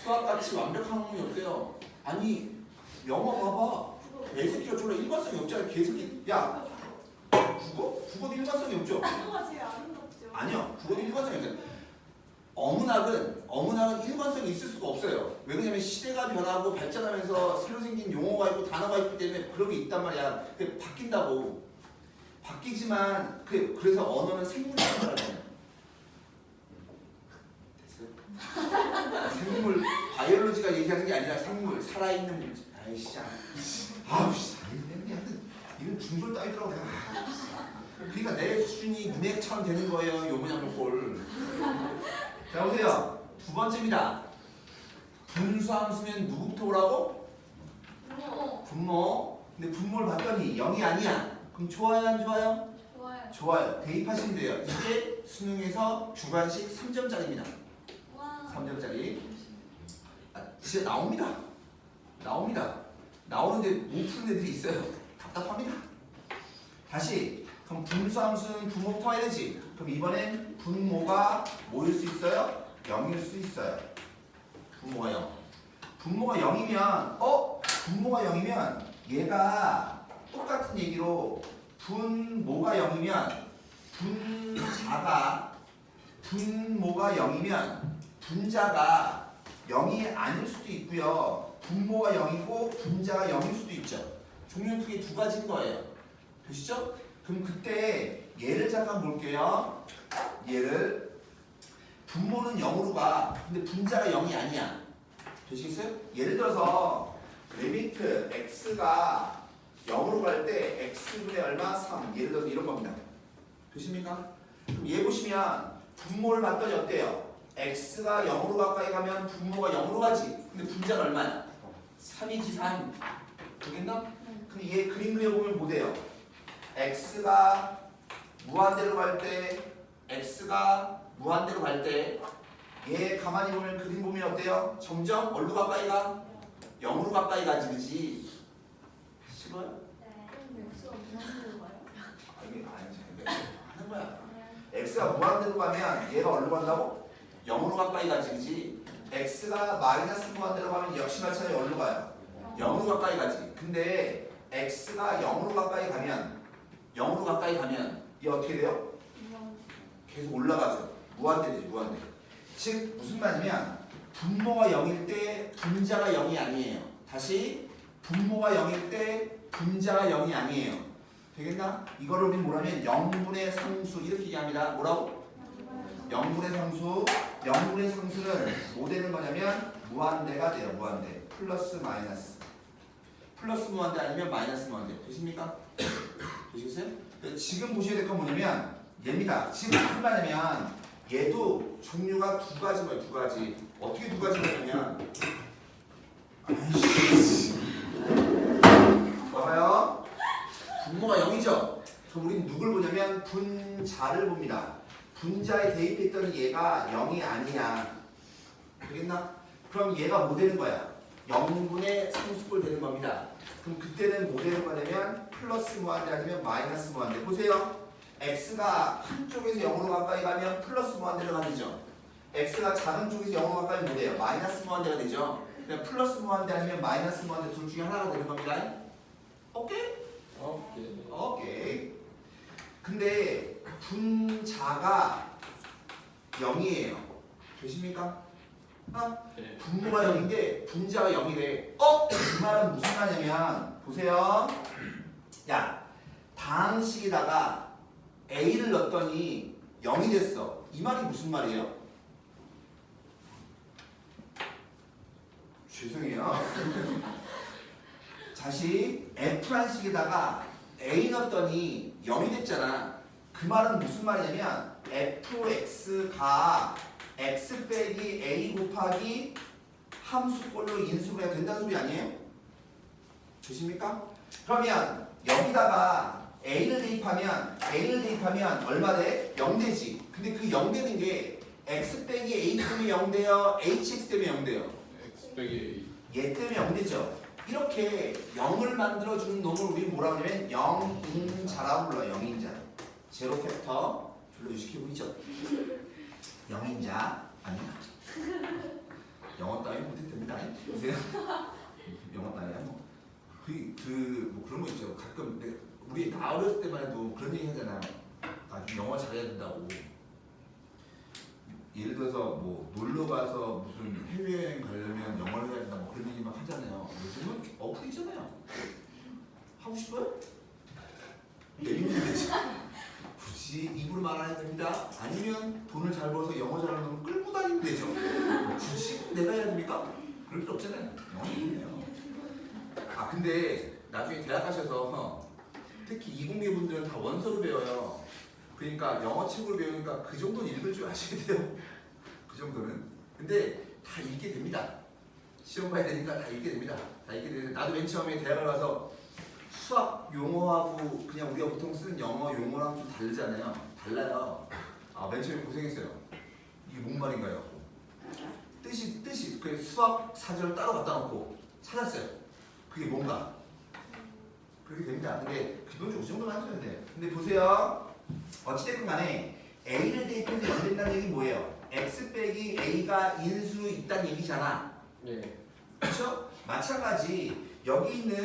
[SPEAKER 3] 수학같이 완벽한 학문이 없어요. 아니 영어 봐봐. 개새끼가 졸라 일관성이 없잖아. 개새끼. 야 국어도 일관성이 없죠?
[SPEAKER 2] 국어가 제일 아름답죠.
[SPEAKER 3] 아니요. 국어도 일관성이 없어요. 어문학은 일관성이 있을 수가 없어요. 왜 그러냐면 시대가 변하고 발전하면서 새로 생긴 용어가 있고 단어가 있기 때문에 그런 게 있단 말이야. 그게 바뀐다고. 바뀌지만 그래서 언어는 생물이라는 걸 알잖아요. 됐어요? 생물, 바이올로지가 얘기하는 게 아니라 생물, 살아있는 물질. 아이씨, 아우씨, 이건 중졸 따위더라고 내가. 그러니까 내 수준이 문해처럼 되는 거예요. 요 모양 꼴. 자 보세요. 두 번째입니다. 분수함수면 누구부터 오라고? 분모. 근데 분모를 봤더니 0이 아니야. 그럼 좋아요 안 좋아요?
[SPEAKER 2] 좋아요.
[SPEAKER 3] 좋아요. 대입하시면 돼요. 이게 수능에서 주관식 3점짜리입니다.
[SPEAKER 2] 와.
[SPEAKER 3] 3점짜리. 아, 진짜 나옵니다. 나오는데 못 푸는 애들이 있어요. 답답합니다. 다시. 그럼 분수함수는 분모부터 해야 되지. 그럼 이번엔 분모가 뭐일 수 있어요? 0일 수 있어요. 분모가 0. 분모가 0이면 분모가 0이면 얘가 똑같은 얘기로 분모가 0이면 분모가 0이면 분자가 0이 아닐 수도 있고요. 분모가 0이고 분자가 0일 수도 있죠. 종류는 크게 두 가지인 거예요. 되시죠? 그럼 그때 얘를 잠깐 볼게요. 얘를 분모는 0으로 가. 근데 분자가 0이 아니야. 되시겠어요? 예를 들어서 리미트 x가 0으로 갈 때 x분의 얼마? 3. 예를 들어서 이런 겁니다. 되십니까? 그럼 얘 보시면 분모를 봤더니 어때요? x가 0으로 가까이 가면 분모가 0으로 가지. 근데 분자가 얼마야? 3이지 3. 되겠나? 그럼 얘 그림 그려보면 뭐 돼요? x가 무한대로 갈 때 얘 가만히 보면 그림 보면 어때요? 점점 어디로 가까이 가? 0으로 가까이 가지, 그지? 싫어요?
[SPEAKER 2] X 없는 거예요?
[SPEAKER 3] 이게 아니지. 하는 거야. x가 무한대로 가면 얘가 어디로 간다고? 0으로 가까이 가지, 그지? x가 마이너스 무한대로 가면 역시 마찬가지로 어디로 가요? 0으로 가까이 가지. 근데 x가 0으로 가까이 가면 얘 어떻게 돼요? 계속 올라가죠. 무한대 되죠. 무한대. 즉 무슨 말이냐면 분모가 0일 때 분자가 0이 아니에요. 다시 분모가 0일 때 분자가 0이 아니에요. 되겠나? 이거를 우리 뭐라면 0분의 상수 이렇게 얘기합니다. 뭐라고? 0분의 상수. 0분의 상수는 뭐 되는 거냐면 무한대가 돼요. 무한대. 플러스 마이너스. 플러스 무한대 아니면 마이너스 무한대. 되십니까? 되시겠어요? 지금 보셔야 될 건 뭐냐면 얘입니다. 지금 무슨 말이냐면 얘도 종류가 두 가지만 두 가지. 어떻게 두 가지냐면 봐봐요. 분모가 0이죠. 그럼 우리는 누굴 보냐면 분자를 봅니다. 분자에 대입했더니 얘가 0이 아니야. 되겠나? 그럼 얘가 뭐 되는 거야? 0분의 상수꼴 되는 겁니다. 그럼 그때는 뭐 되는 거냐면 플러스 무한대 아니면 마이너스 무한대. 보세요. x가 큰 쪽에서 0으로 가까이 가면 플러스 무한대로 가되죠. x가 작은 쪽에서 0으로 가까이 뭐 돼요? 마이너스 무한대가 되죠. 그냥 플러스 무한대 아니면 마이너스 무한대 둘 중에 하나가 되는 겁니다. 오케이? 오케이. 근데 분자가 0이에요. 되십니까?
[SPEAKER 1] 네.
[SPEAKER 3] 분모가 0인데 분자가 0이래. 그 말은 무슨 말이냐면 보세요. 야, 다항식에다가 a를 넣었더니 0이 됐어. 이 말이 무슨 말이에요? 죄송해요. 다시 f한식에다가 a 넣었더니 0이 됐잖아. 그 말은 무슨 말이냐면 fx가 x 빼기 a 곱하기 함수꼴로 인수가 된다는 소리 아니에요? 되십니까? 그러면 여기다가 A를 대입하면 얼마 돼? 0되지. 근데 그 0되는 게 X 빼기 A 때문에 0돼요? HX 때문에 0돼요?
[SPEAKER 1] X 빼기
[SPEAKER 3] 얘 때문에 0되죠. 이렇게 0을 만들어주는 놈을 우리 뭐라고 하냐면 영인자라고 불러요. 영인자. 제로 팩터 별로 유식해 보이죠? 영인자 아니야. 영어 따위 못해도 됩니다. 보세요. 영어 따위야 뭐. 뭐 그런 거 있죠. 가끔 우리 나 어렸을 때만 해도 그런 얘기 하잖아요. 나중에 영어 잘해야 된다고. 예를 들어서 뭐 놀러 가서 무슨 해외여행 가려면 영어를 해야 된다 뭐 그런 얘기 막 하잖아요. 요즘은 어플 있잖아요. 하고 싶어요? 내리면 되지. 굳이 입으로 말 안 해도 됩니다. 아니면 돈을 잘 벌어서 영어 잘하는 놈을 끌고 다니면 되죠. 굳이 내가 해야 됩니까? 그럴 필요 없잖아요. 영어는. 아 근데 나중에 대학 가셔서 특히 이공계 분들은 다 원서로 배워요. 그러니까 영어 책으로 배우니까 그 정도는 읽을 줄 아셔야 돼요. 그 정도는. 근데 다 읽게 됩니다. 시험 봐야 되니까 다 읽게 됩니다. 다 읽게 되는데 나도 맨 처음에 대학을 가서 수학 용어하고 그냥 우리가 보통 쓰는 영어 용어랑 좀 다르잖아요. 달라요. 아 맨 처음에 고생했어요. 이게 뭔 말인가요? 뜻이 그 수학 사전을 따로 갖다 놓고 찾았어요. 그게 뭔가. 그렇게 됩니다. 근데 기본적으로 그 정도만 하셔야 돼요. 근데 보세요. 어찌됐건 간에 A를 대입해서 0 된다는 얘기 뭐예요? X 빼기 A가 인수 있다는 얘기잖아.
[SPEAKER 1] 네.
[SPEAKER 3] 그렇죠? 마찬가지 여기 있는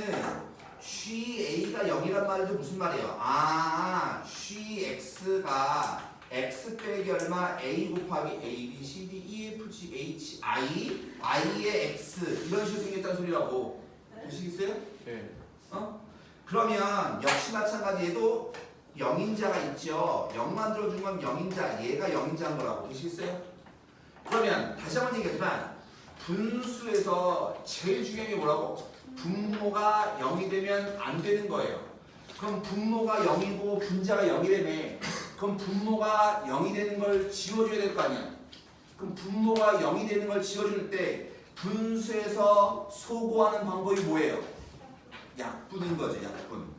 [SPEAKER 3] GA가 0이란 말도 무슨 말이에요? 아, GX가 X 빼기 얼마? A 곱하기 A, B, C, D, E, F, G, H, I, I의 X 이런 식으로 생겼다는 소리라고. 보시겠어요?
[SPEAKER 1] 네.
[SPEAKER 3] 그러면 역시 마찬가지 얘도 0인자가 있죠. 0 만들어준 건 0인자, 얘가 0인자인 거라고. 보시겠어요? 그러면 다시 한번 얘기하지만 분수에서 제일 중요한 게 뭐라고? 분모가 0이 되면 안 되는 거예요. 그럼 분모가 0이고 분자가 0이라며. 그럼 분모가 0이 되는 걸 지워줘야 될 거 아니야. 그럼 분모가 0이 되는 걸 지워줄 때 분수에서 소거하는 방법이 뭐예요? 약분인 거죠. 약분.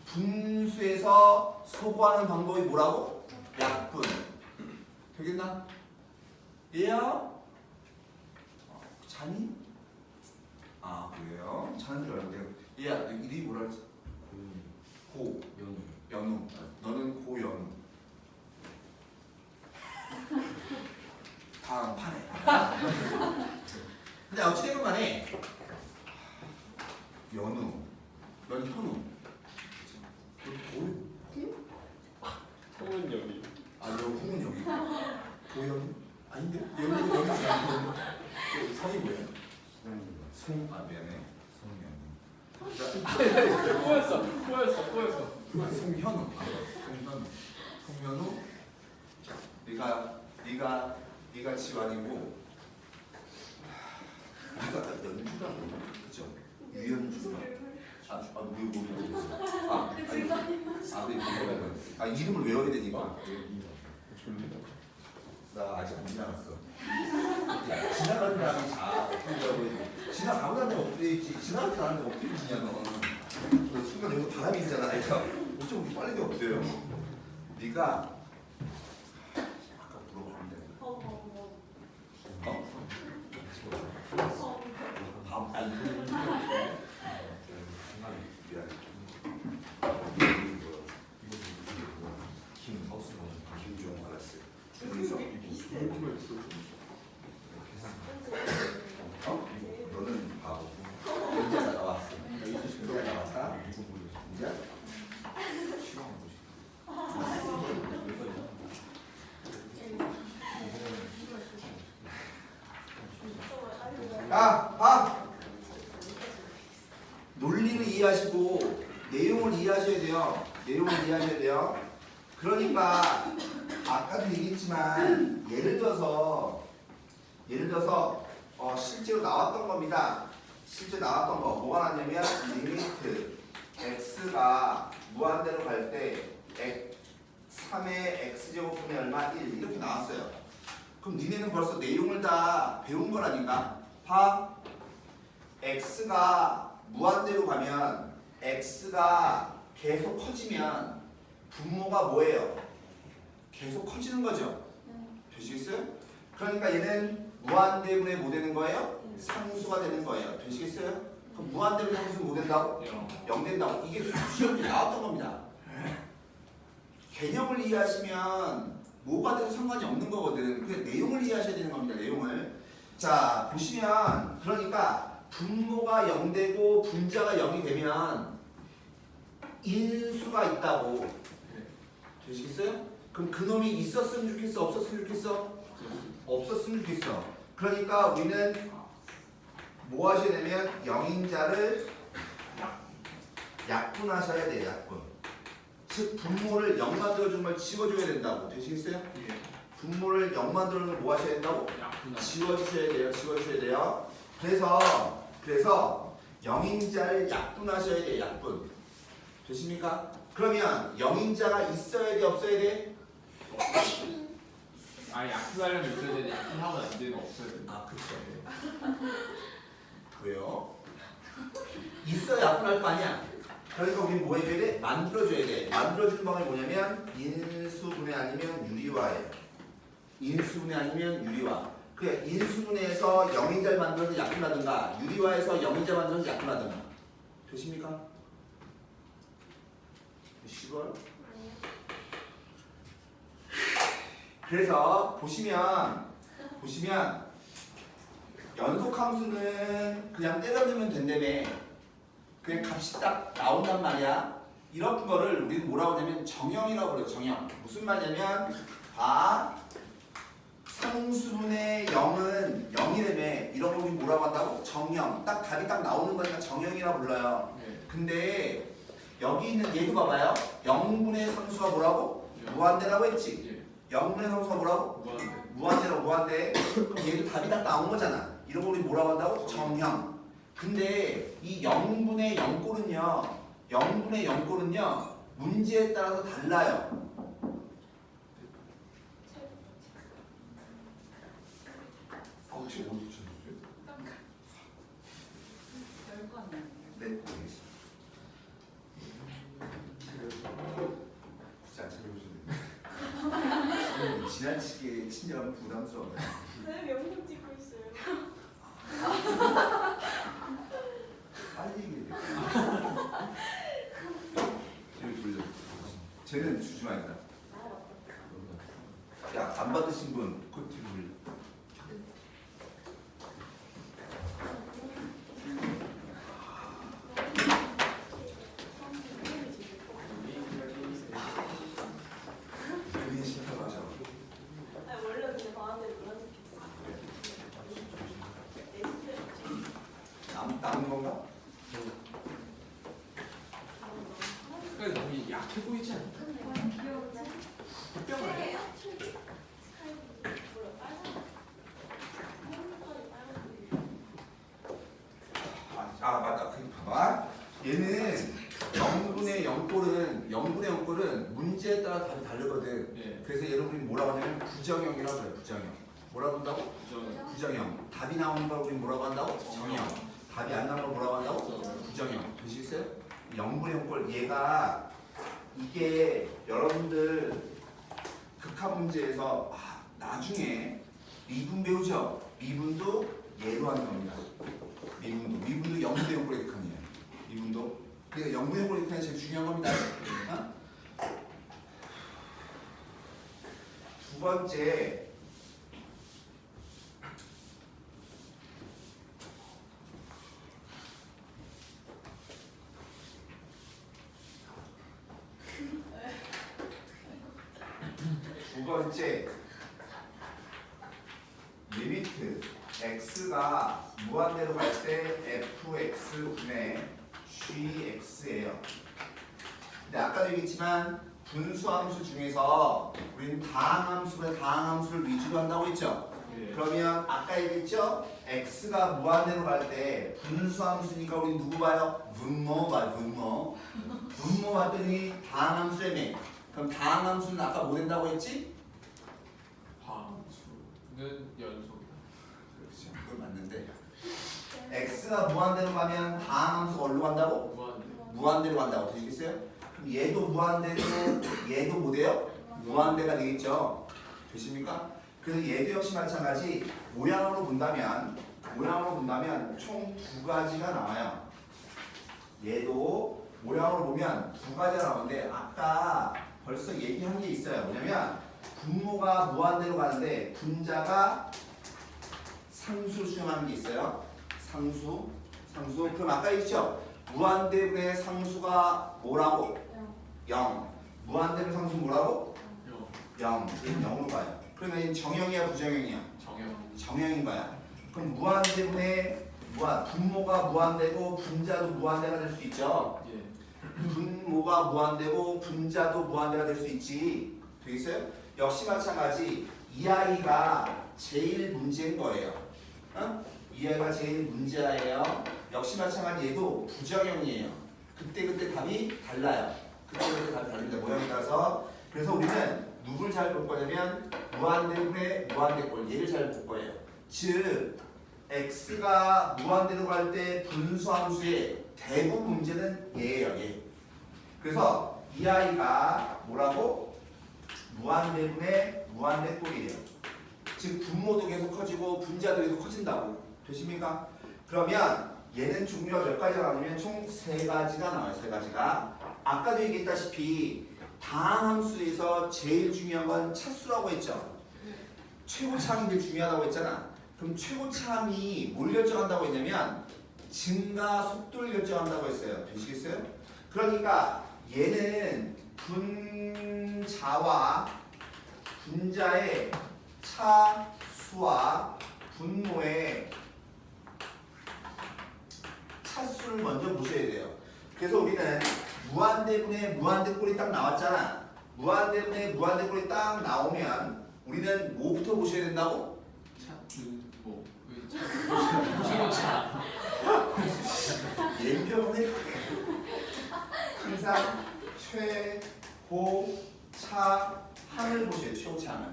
[SPEAKER 3] 분수에서 소거하는 방법이 뭐라고? 약분. 되겠나? 얘야? 자니? 아 그래요? 자는 줄 알았는데 얘야 이름이 뭐라 했지? 연우. 너는 고연우. 다음 판에. 근데 어찌되건 간에 연우 넌 현우.
[SPEAKER 1] 성은 여기.
[SPEAKER 3] 아 여우는 여기. 고연우? 아닌데? 연우는 여기지 않고 성이 뭐예요? 송. 아 미안해. 송현우.
[SPEAKER 1] 꼬였어.
[SPEAKER 3] 송현우. 송현우. 네가 지환이고. 네가 연주가 그죠? 유연주가. 이름을 외워야 되니까. 나 아직 안 지나갔어. 지나가는 다음에 지나가고 나면 어떻게 있지? 지나가지 않았는데 어떻게 있냐 너. 그 순간 여기 바람이 있잖아. 그러니까 어쩜 빨리 없어요. 네가 아까 물어봤는데. 김종 알았어요. 너는 바보. 이제 나왔어. 이제 나왔다. 이제 논리를 이해하시고 내용을 이해하셔야 돼요. 그러니까 아까도 얘기했지만 예를 들어서 실제로 나왔던 겁니다. 실제 나왔던 거 뭐가 나왔냐면 리미트 x가 무한대로 갈 때 3의 x제곱분의 얼마 1 이렇게 나왔어요. 그럼 니네는 벌써 내용을 다 배운 거라니까. 봐. x가 무한대로 가면 x가 계속 커지면 분모가 뭐예요? 계속 커지는 거죠. 되시겠어요? 그러니까 얘는 무한대분의 뭐 되는 거예요? 상수가 되는 거예요. 되시겠어요? 그럼 무한대분의 상수는 뭐 된다고? 0 된다고. 이게 시험에 나왔던 겁니다. 개념을 이해하시면 뭐가 돼도 상관이 없는 거거든. 그래 내용을 이해하셔야 되는 겁니다. 내용을. 자 보시면 그러니까 분모가 0 되고 분자가 0이 되면 인수가 있다고. 되시겠어요? 그럼 그놈이 있었으면 좋겠어? 없었으면 좋겠어? 없었으면 좋겠어. 그러니까 우리는 뭐 하셔야 되면 영인자를 약분하셔야 돼요. 약분. 즉 분모를 0 만들어주는 걸 지워줘야 된다고. 되시겠어요? 분모를 0 만들어주는 걸 뭐 하셔야 된다고? 지워주셔야 돼요. 지워주셔야 돼요. 그래서 영인자를 약분하셔야 돼요. 약분. 되십니까? 그러면 영인자가 있어야 돼? 없어야 돼?
[SPEAKER 1] 아 약분하려면 있어야 되는데 약분하면 안 되는 없어야 돼.
[SPEAKER 3] 아 그쵸. 왜요? 있어야 약분할 거 아니야. 그러니까 우리 뭐 해줘야 돼? 만들어줘야 돼. 만들어주는 방법이 뭐냐면 인수분해 아니면 유리화예요. 인수분해 아니면 유리화. 그래 인수분해에서 영인자를 만들어서 약분하든가 유리화에서 영인자 만들어서 약분하든가. 되십니까? 쉬워요? 그래서 보시면 연속함수는 그냥 때려 넣으면 된다며. 그냥 값이 딱 나온단 말이야. 이런 거를 우리는 뭐라고 하냐면 정형이라고 그래요. 정형. 무슨 말이냐면 상수분의 0은 0이라며. 이런 거 우리 뭐라고 한다고? 정형. 딱 답이 딱 나오는 거니까 정형이라고 불러요. 근데 여기 있는 얘도 봐봐요. 0분의 상수가 뭐라고? 무한대라고 했지. 0분의 상수가 뭐라고? 무한대라고. 무한대. 그럼 얘도 답이 딱 나온 거잖아. 이런 거 우리 뭐라고 한다고? 정형. 근데 이 0분의 0꼴은요. 0분의 0꼴은요. 문제에 따라서 달라요.
[SPEAKER 1] 혹시 어디서 찾았어요?
[SPEAKER 3] 네, 알겠습니다. 굳이 안 찾아보셔도 돼요. 지나치게 친절하면 부담스러워요.
[SPEAKER 2] 네, 영상 찍고 있어요.
[SPEAKER 3] 빨리 얘기해. 쟤를 돌려. 쟤는 주지 말자. 야, 안 받으신 분 코트 돌려. 그게 신청하죠.
[SPEAKER 2] 아니 원래 근데 방한테 놀아줬겠어.
[SPEAKER 3] 남은 건가?
[SPEAKER 1] 그래서 너무 약해 보이지 않나? 뼈가
[SPEAKER 3] 맞다. 그 봐봐. 얘는 0분의 0꼴은 문제에 따라 답이 다르거든.
[SPEAKER 1] 네.
[SPEAKER 3] 그래서 여러분이 뭐라고 하냐면 부정형이라고 해요. 부정형. 뭐라고 한다고? 부정형. 답이 나오는 걸 우리 뭐라고 한다고? 정형. 답이 안 나오는 걸 뭐라고 한다고? 부정형. 되시겠어요? 0분의 0꼴 얘가 이게 여러분들 극한 문제에서 나중에 미분 배우죠? 미분도 얘로 하는 겁니다. 미분도 0분의 0꼴의 극한이에요. 미분도. 그러니까 0분의 0꼴의 극한이 제일 중요한 겁니다. 어? 두 번째 리미트 x가 무한대로 갈 때 fx분의 gx예요. 근데 아까도 얘기했지만 분수함수 중에서 우리는 다항함수를 위주로 한다고 했죠. 그러면 아까 얘기했죠? x가 무한대로 갈 때 분수함수니까 우리 누구 봐요? 분모 봐요. 분모 봤더니 다항함수라며. 그럼 다항함수는 아까 뭐 된다고 했지?
[SPEAKER 1] 방수는 연속이다.
[SPEAKER 3] 그렇죠. 그건 맞는데 x가 무한대로 가면 다항함수가 어디로 간다고?
[SPEAKER 1] 무한대.
[SPEAKER 3] 무한대로 간다고 되시겠어요? 그럼 얘도 무한대로 얘도 뭐 돼요? 무한대가 되겠죠. 되십니까? 그래서 얘도 역시 마찬가지 모양으로 본다면 총 두 가지가 나와요. 얘도 모양으로 보면 두 가지가 나오는데 아까 벌써 얘기한 게 있어요. 뭐냐면 분모가 무한대로 가는데 분자가 상수 수용하는 게 있어요. 상수. 그럼 아까 있죠? 무한대분의 상수가 뭐라고? 0. 무한대분 상수 뭐라고? 0. 얘는 0으로 가요. 그러면 얘는 정형이야 부정형이야?
[SPEAKER 1] 정형.
[SPEAKER 3] 정형인 거야. 그럼 무한대분의 분모가 무한대고 분자도 무한대가 될 수 있죠.
[SPEAKER 1] 예.
[SPEAKER 3] 분모가 무한대고 분자도 무한대가 될 수 있지. 되겠어요? 역시 마찬가지 이 아이가 제일 문제인 거예요. 어? 이 아이가 제일 문제예요. 역시 마찬가지 얘도 부정형이에요. 그때 답이 달라요. 그때 답이 다릅니다. 모양에 따라서. 그래서 우리는 누굴 잘 볼 거냐면 무한대분의 무한대꼴 얘를 잘 볼 거예요. 즉 x가 무한대로 갈 때 분수함수의 대부분 문제는 얘예요. 얘. 그래서 이 아이가 뭐라고? 무한대분의 무한대꼴이에요. 즉 분모도 계속 커지고 분자도 계속 커진다고. 되십니까? 그러면 얘는 종류가 몇 가지가 나오냐면 총 세 가지가 나와요. 세 가지가. 아까도 얘기했다시피 다항함수에서 제일 중요한 건 차수라고 했죠. 최고차항이 제일 중요하다고 했잖아. 그럼 최고차항이 뭘 결정한다고 했냐면 증가 속도를 결정한다고 했어요. 되시겠어요? 그러니까 얘는 분자와 분자의 차수와 분모의 차수를 먼저 보셔야 돼요. 그래서 우리는 무한대분의 무한대꼴이 딱 나왔잖아. 무한대분의 무한대꼴이 딱 나오면 우리는 뭐부터 보셔야 된다고?
[SPEAKER 1] 최고차.
[SPEAKER 3] 예표는 항상 최고차항을 보셔야 돼요. 최고차항을.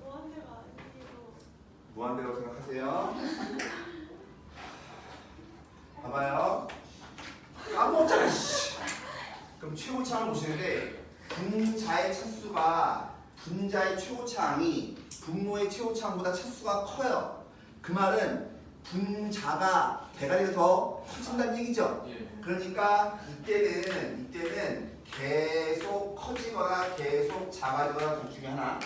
[SPEAKER 2] 무한대가 아니고.
[SPEAKER 3] 무한대라고 생각하세요. 봐봐요. 까먹었잖아. 그럼 최고차항을 보시는데 분자의 차수가 분자의 최고차항이 분모의 최고차항보다 차수가 커요. 그 말은 분자가 대가리가 더 커진다는 얘기죠.
[SPEAKER 1] 예.
[SPEAKER 3] 그러니까 이때는 계속 커지거나 계속 작아지거나 둘 중에 하나.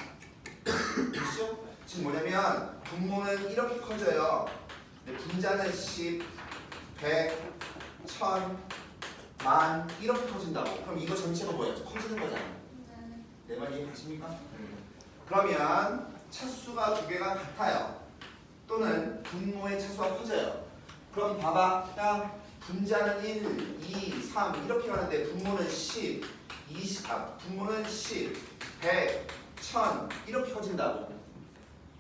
[SPEAKER 3] 그렇죠? 지금 뭐냐면 분모는 이렇게 커져요. 근데 분자는 10, 100, 1000, 10,000 이렇게 커진다고. 그럼 이거 전체가 뭐야? 커지는 거잖아. 내 말 이해하십니까? 그러면 차수가 두 개가 같아요. 또는 분모의 차수가 커져요. 그럼 봐봐. 야, 분자는 1, 2, 3 이렇게 가는데 분모는 10, 20, 분모는 10, 100, 1000 이렇게 커진다고.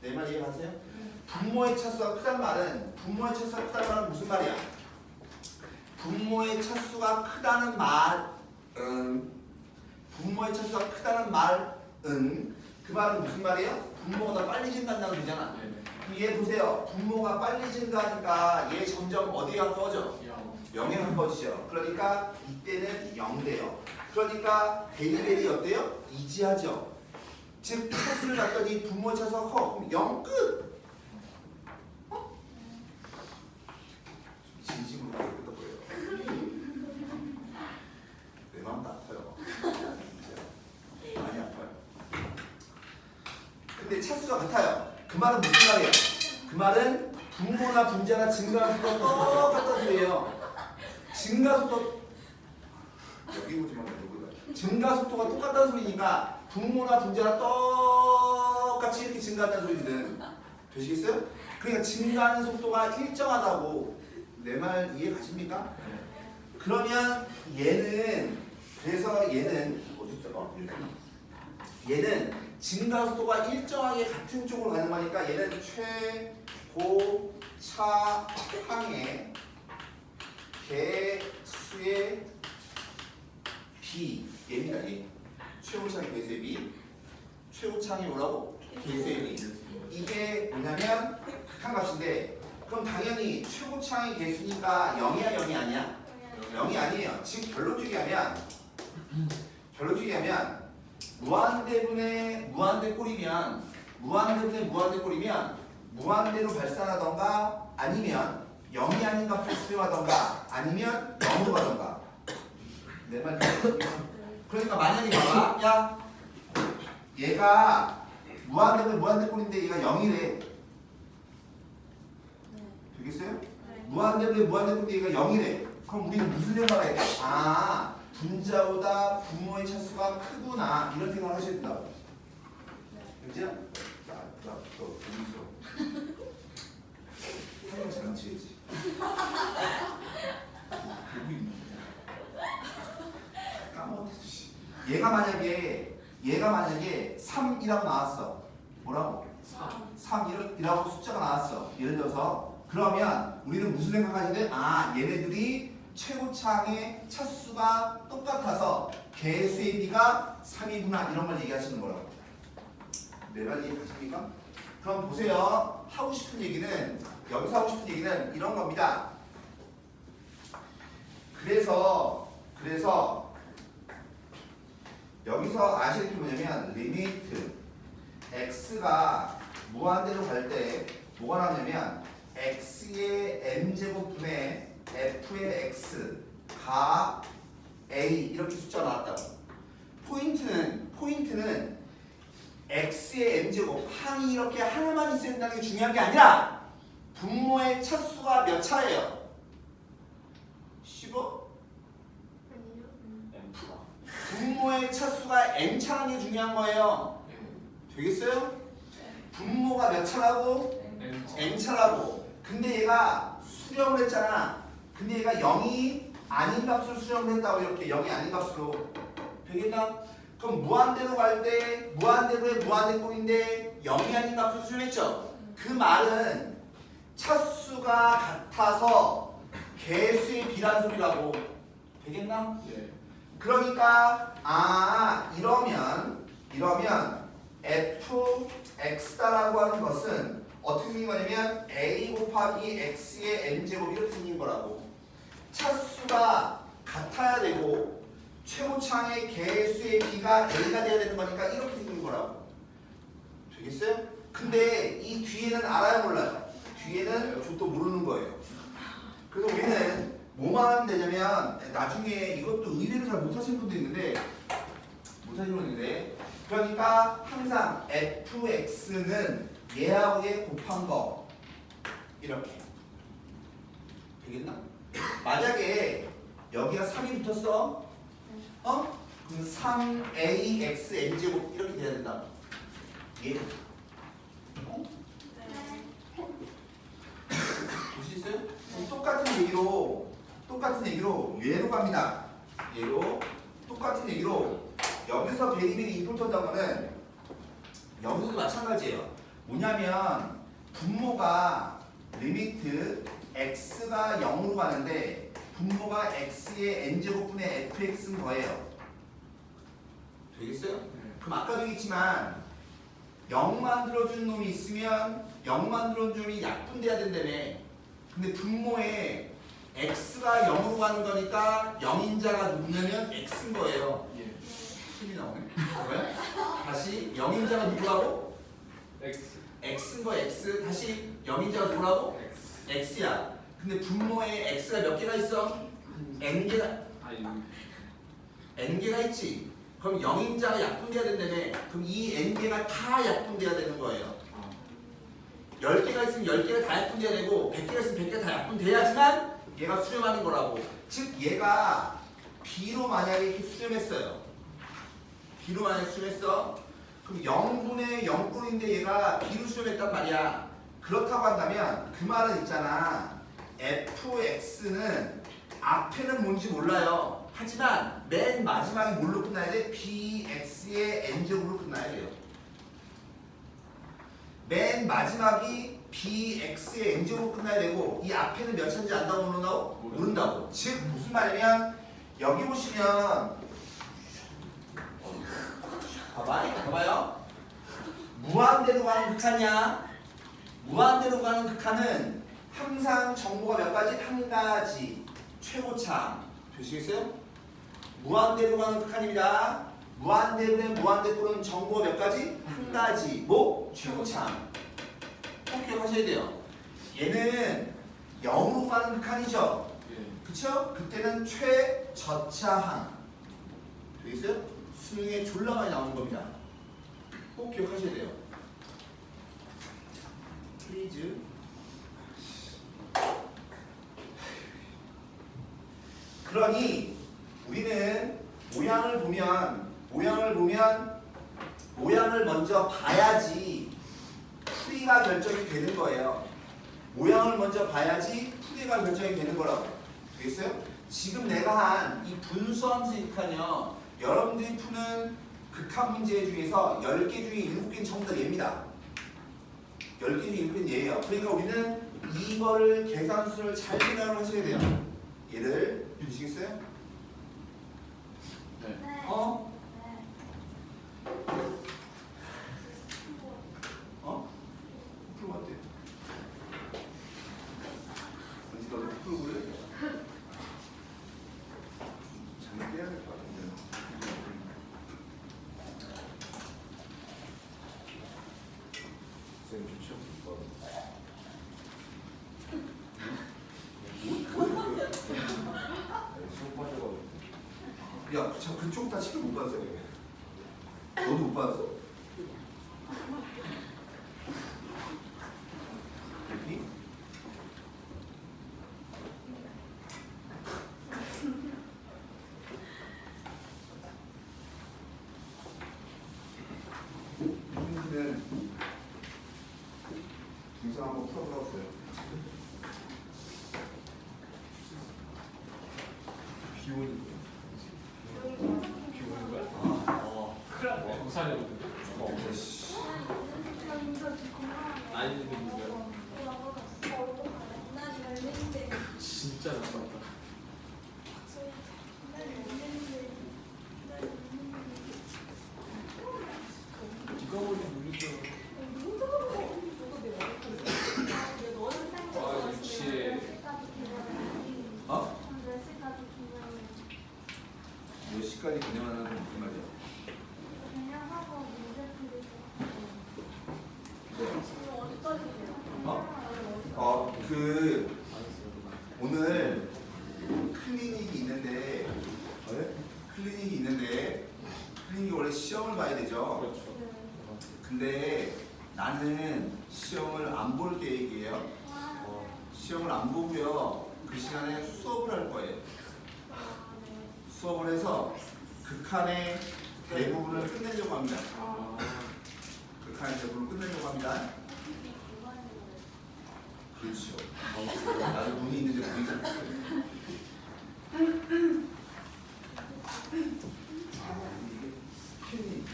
[SPEAKER 3] 내 말 이해하세요? 분모의 차수가 크단 말은 무슨 말이야? 분모의 차수가 크다는 말은 그 말은 무슨 말이에요? 분모가 더 빨리 증가한다는 얘기잖아. 그럼 얘 보세요. 분모가 빨리 증가하니까 얘 점점 어디에 가까워져? 0에 가까워지죠. 그러니까 이때는 0 돼요. 그러니까 베리베리 어때요? 이지하죠. 즉 차수를 갖더니 분모의 차수가 커. 그럼 0 끝. 진심으로 말했던 거예요. 내 마음도 아파요. 많이 아파요. 근데 차수가 같아요. 그 말은 무슨 말이에요? 그 말은 분모나 분자나 증가속도가 똑같다는 소리예요. 증가속도 여기 보지 말고 증가속도가 똑같다는 소리니까 분모나 분자나 똑같이 이렇게 증가한다는 소리거든. 되시겠어요? 그러니까 증가하는 속도가 일정하다고. 내 말 이해 가십니까? 그러면 얘는 얘는 증가 속도가 일정하게 같은 쪽으로 가는 거니까 얘는 최고차항의 개수의 b 얘입니다. 얘. 최고차항의 개수의 b. 최고차항이 뭐라고? 개수의 b. 이게 뭐냐면 극한값인데 그럼 당연히 최고차항의 개수니 차수가 0이야 0이 아니야? 0이 아니에요. 지금 결론주기 하면 무한대분의 꼴이면 무한대로 발산하던가 아니면 0이 아닌 값을 수렴하던가 아니면 0으로 가던가. 내 말 이해되시죠? 그러니까 만약에 봐봐. 야 얘가 무한대꼴인데 얘가 0이래. 되겠어요? 무한대꼴인데 얘가 0이래. 그럼 우리는 무슨 생각을 해야 돼? 아, 분자보다 분모의 차수가 크구나 이런 생각을 하셔야 된다고. 그죠? 자, 너 어디 있어? 하면 장난치겠지. 여기 있네. 까먹었어. 씨. 얘가 만약에 3이라고 나왔어. 뭐라고? 3이라고 숫자가 나왔어. 예를 들어서 그러면 우리는 무슨 생각하게 돼? 아, 얘네들이 최고차항의 차수가 똑같아서 개수의 비가 3이구나 이런 걸 얘기하시는 거라고. 내 말 이해가십니까? 그럼 보세요. 여기서 하고 싶은 얘기는 이런 겁니다. 그래서 여기서 아실 게 뭐냐면 리미트 x가 무한대로 갈 때 뭐가 나냐면 x의 m제곱분의 f의 x 가 a 이렇게 숫자가 나왔다고. 포인트는 x의 m제곱 항이 이렇게 하나만 있어야 된다는 게 중요한 게 아니라 분모의 차수가 몇 차예요? 15?
[SPEAKER 4] M프가.
[SPEAKER 3] 분모의 차수가 n차라는 게 중요한 거예요. 되겠어요? 분모가 몇 차라고? n차라고. 근데 얘가 수렴을 했잖아. 근데 얘가 0이 아닌 값을 수렴을 했다고. 이렇게 0이 아닌 값으로. 되겠나? 그럼 무한대로 갈 때 무한대로의 무한대꼴인데 0이 아닌 값을 수렴했죠. 그 말은 차수가 같아서 개수의 비란 소리라고. 되겠나?
[SPEAKER 1] 네.
[SPEAKER 3] 그러니까 이러면 fx다라고 하는 것은 어떻게 생긴 거냐면 a 곱하기 x의 n제곱 이렇게 생긴 거라고. 차수가 같아야 되고 최고차항의 개수의 비가 a가 돼야 되는 거니까 이렇게 생긴 거라고. 되겠어요? 근데 이 뒤에는 알아요 몰라요? 뒤에는 저도 모르는 거예요. 그래서 우리는 뭐만 하면 되냐면 나중에 이것도 의외로 잘 못하시는 분도 있는데 그러니까 항상 fx는 얘하고 얘 곱한 거 이렇게 되겠나? 만약에 여기가 3이 붙었어 그럼 3ax n제곱 이렇게 돼야 된다. 예? 볼 수 있어요? 똑같은 얘기로 얘로 갑니다. 얘로 똑같은 얘기로 여기서 베리베리 임포턴트한 거는 여기서도 마찬가지예요. 뭐냐면 분모가 리미트 x가 0으로 가는데 분모가 x의 n제곱분의 fx인 거예요. 되겠어요? 그럼 아까도 얘기했지만 0 만들어주는 놈이 있으면 0 만들어주는 놈이 약분돼야 된다며. 근데 분모에 x가 0으로 가는 거니까 0인자가 누구냐면 x인 거예요.
[SPEAKER 1] 예.
[SPEAKER 3] 힘이 나오네. 왜? 다시 0인자가 누구라고?
[SPEAKER 1] X.
[SPEAKER 3] x인 거 x. 다시 0인자가 누구라고?
[SPEAKER 1] X.
[SPEAKER 3] x야. 근데 분모에 x가 몇 개가 있어? n개가
[SPEAKER 1] 아니.
[SPEAKER 3] n개가 있지. 그럼 0인자가 약분돼야 된다며. 그럼 이 n개가 다 약분돼야 되는 거예요. 10개가 있으면 10개가 다 약분돼야 되고 100개가 있으면 100개가 다 약분돼야지만 얘가 수렴하는 거라고. 즉 얘가 B로 만약에 이렇게 수렴했어요. B로 만약에 수렴했어. 그럼 0분의 0꼴인데 얘가 B로 수렴했단 말이야. 그렇다고 한다면 그 말은 있잖아. fx는 앞에는 뭔지 몰라요. 하지만 맨 마지막에 뭘로 끝나야 돼? bx의 n제곱으로 끝나야 돼요. 맨 마지막이 bx의 n제곱으로 끝나야 되고 이 앞에는 몇 차인지 안다고 모른다고. 즉 무슨 말이냐면 여기 보시면 봐봐요. 무한대로 가는 극한이야. 무한대로 가는 극한은 항상 정보가 몇 가지? 한 가지. 최고참. 되시겠어요? 무한대로 가는 극한입니다. 무한대로는 무한대로는 정보가 몇 가지? 한 가지. 뭐? 최고참. 꼭 기억하셔야 돼요. 얘는 0으로 가는 극한이죠. 그쵸? 그때는 최저차항. 되겠어요? 수능에 졸라 많이 나오는 겁니다. 꼭 기억하셔야 돼요. 플리즈. 그러니 우리는 모양을 먼저 봐야지 풀이가 결정이 되는 거예요. 모양을 먼저 봐야지 풀이가 결정이 되는 거라고. 되겠어요? 지금 내가 한 이 분수함수 극한이요. 여러분들이 푸는 극한 문제 중에서 10개 중에 7개는 전부 다 얘입니다. 10개 중에 7개는 얘예요. 그러니까 우리는 이거를 계산수를 잘 생각을 하셔야 돼요. 얘를 보시겠어요?
[SPEAKER 4] 네.
[SPEAKER 3] 어? 어? 풀고 왔대. 왠지 너도 풀고 그래? 잠을 깨야 될 것 같은데.
[SPEAKER 4] 선생님 좀 시험 시험 빠져가지고.
[SPEAKER 3] 야, 참 그쪽 다 시험 못 받았어. 너도 못 받았어? 여기? 윤지는 중상 한번 풀어보라고 그래요.
[SPEAKER 4] 비 오는 거야? 비 오는 거야? 큰일 났네. 우산이거든요.
[SPEAKER 3] 씨.
[SPEAKER 4] 안 있는 거야? 진짜 나빴다. 네가 머리 물리잖아. 아, 유치해.
[SPEAKER 3] 어? 몇 시까지 그냥하는 건 무슨 말이야? 오늘 클리닉이 있는데 클리닉이 원래 시험을 봐야 되죠.
[SPEAKER 4] 그렇죠.
[SPEAKER 3] 근데 나는 시험을 안 볼 계획이에요. 시험을 안 보고요. 그 시간에 수업을 할 거예요. 수업을 해서 극한의 대부분을 끝내려고 합니다. 극한의 대부분을 끝내려고 합니다. 그렇죠. 나도 눈이 있는데 보이지 않았어요. 이게 펜이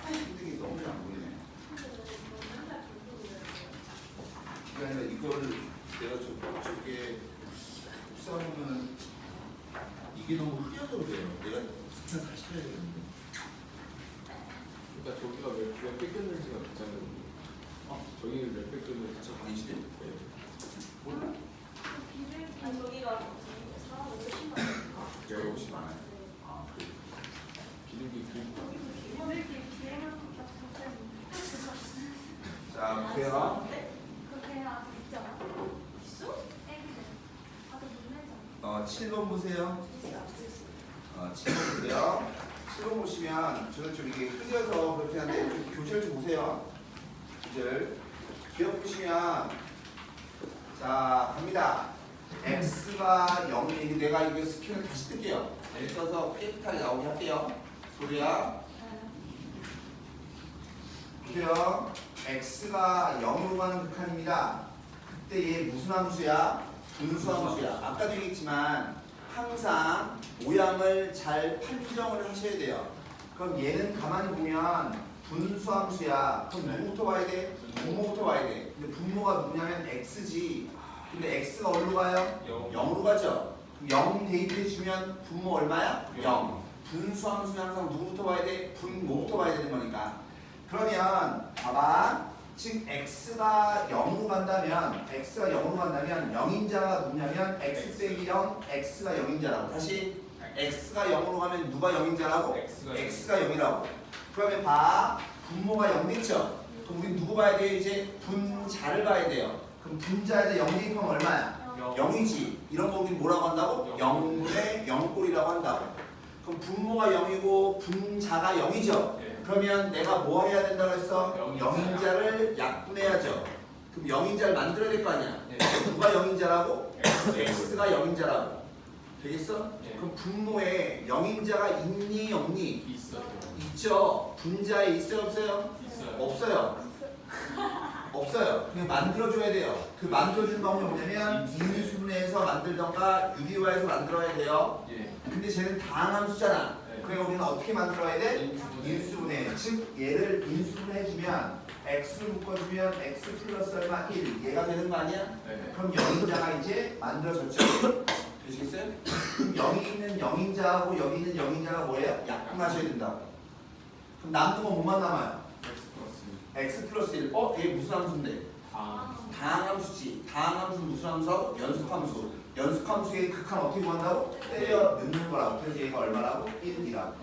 [SPEAKER 3] 힘들게 너무 안 보이네. 그게 아니라 이거를 내가 저게 흡수하면은 이게 너무 흐려서 그래요. 내가 스캔 다시 해야 되는데.
[SPEAKER 4] 그러니까 저기가 몇배 끊는지가 괜찮은데. 저기를 몇배 끊는지
[SPEAKER 3] 저 아니시대?
[SPEAKER 4] 네.
[SPEAKER 3] 몰라.
[SPEAKER 2] 저기가 사람 50만 원.
[SPEAKER 3] 제가 혹시 많아요. 아 그래.
[SPEAKER 4] 비둘기 그
[SPEAKER 2] 오늘끼리 비행한 것 같아서.
[SPEAKER 3] 자 보세요.
[SPEAKER 2] 그렇게 아직 있지 않아? 있어? 애기들. 아직 못 내잖아.
[SPEAKER 3] 7번 보세요. 7번 보세요. 7번 보시면 저는 좀 이게 흐려서 그렇게 하는데 좀 교재를 좀 보세요. 교재를 기억 보시면 자 갑니다. x가 0이 내가 이거 스캔을 다시 뜰게요. L 써서 깨끗하게 나오게 할게요. 소리야. 보세요. x가 0으로 가는 극한입니다. 그때 얘 무슨 함수야? 분수함수야. 아까도 얘기했지만 항상 모양을 잘 판정을 하셔야 돼요. 그럼 얘는 가만히 보면 분수함수야. 그럼 누구부터 봐야 돼? 분모부터 봐야 돼. 근데 분모가 누구냐면 x지. 근데 x가 어디로 가요? 0으로 가죠. 그럼 0 대입해 주면 분모 얼마야? 0. 분수함수는 항상 누구부터 봐야 돼? 분모부터 봐야 되는 거니까. 그러면 봐봐. 즉 x가 0으로 간다면 0인자가 누구냐면 x 빼기 0, x가 0인자라고. 다시 x가 0으로 가면 누가 0인자라고? x가 0이라고. 그러면 봐. 분모가 0 됐죠? 그럼 우리 누구 봐야 돼요? 이제 분자를 봐야 돼요. 그럼 분자에다 0 대입하면 얼마야? 0이지. 이런 거 우리 뭐라고 한다고? 0분의 0꼴이라고 한다고. 그럼 분모가 0이고 분자가 0이죠? 그러면 내가 뭐 해야 된다고 했어? 영인자를 약분해야죠. 그럼 영인자를 만들어야 될 거 아니야? 누가 영인자라고? x가 영인자라고. 되겠어? 그럼 분모에 영인자가 있니 없니?
[SPEAKER 1] 있어요.
[SPEAKER 3] 있죠. 분자에 있어요 없어요?
[SPEAKER 1] 있어요.
[SPEAKER 3] 없어요. 없어요. 그냥 만들어줘야 돼요. 그 만들어주는 방법이 뭐냐면 인수분해해서 만들던가 유리화해서 만들어야 돼요.
[SPEAKER 1] 예.
[SPEAKER 3] 근데 쟤는 다항함수잖아.
[SPEAKER 1] 네.
[SPEAKER 3] 그러니까 우리는 어떻게 만들어야 돼?
[SPEAKER 1] 인수분해.
[SPEAKER 3] 인수분해. 즉 얘를 인수분해주면 x를 묶어주면 x 플러스 얼마 1 얘가 되는 거 아니야?
[SPEAKER 1] 네.
[SPEAKER 3] 그럼 영인자가 이제 만들어졌죠. 되시겠어요? 그럼 여기 있는 영인자하고 여기 있는 영인자가 뭐예요? 약분하셔야 된다고. 그럼 남는 건 뭐만 남아요? x 플러스 1. 얘 무슨 함수인데?
[SPEAKER 1] 아.
[SPEAKER 3] 다항함수지. 다항함수는 무슨 함수하고? 연속함수. 연속함수의 극한 어떻게 구한다고? 때려 넣는 거라고. 그래서 얘가 얼마라고? 1이라고.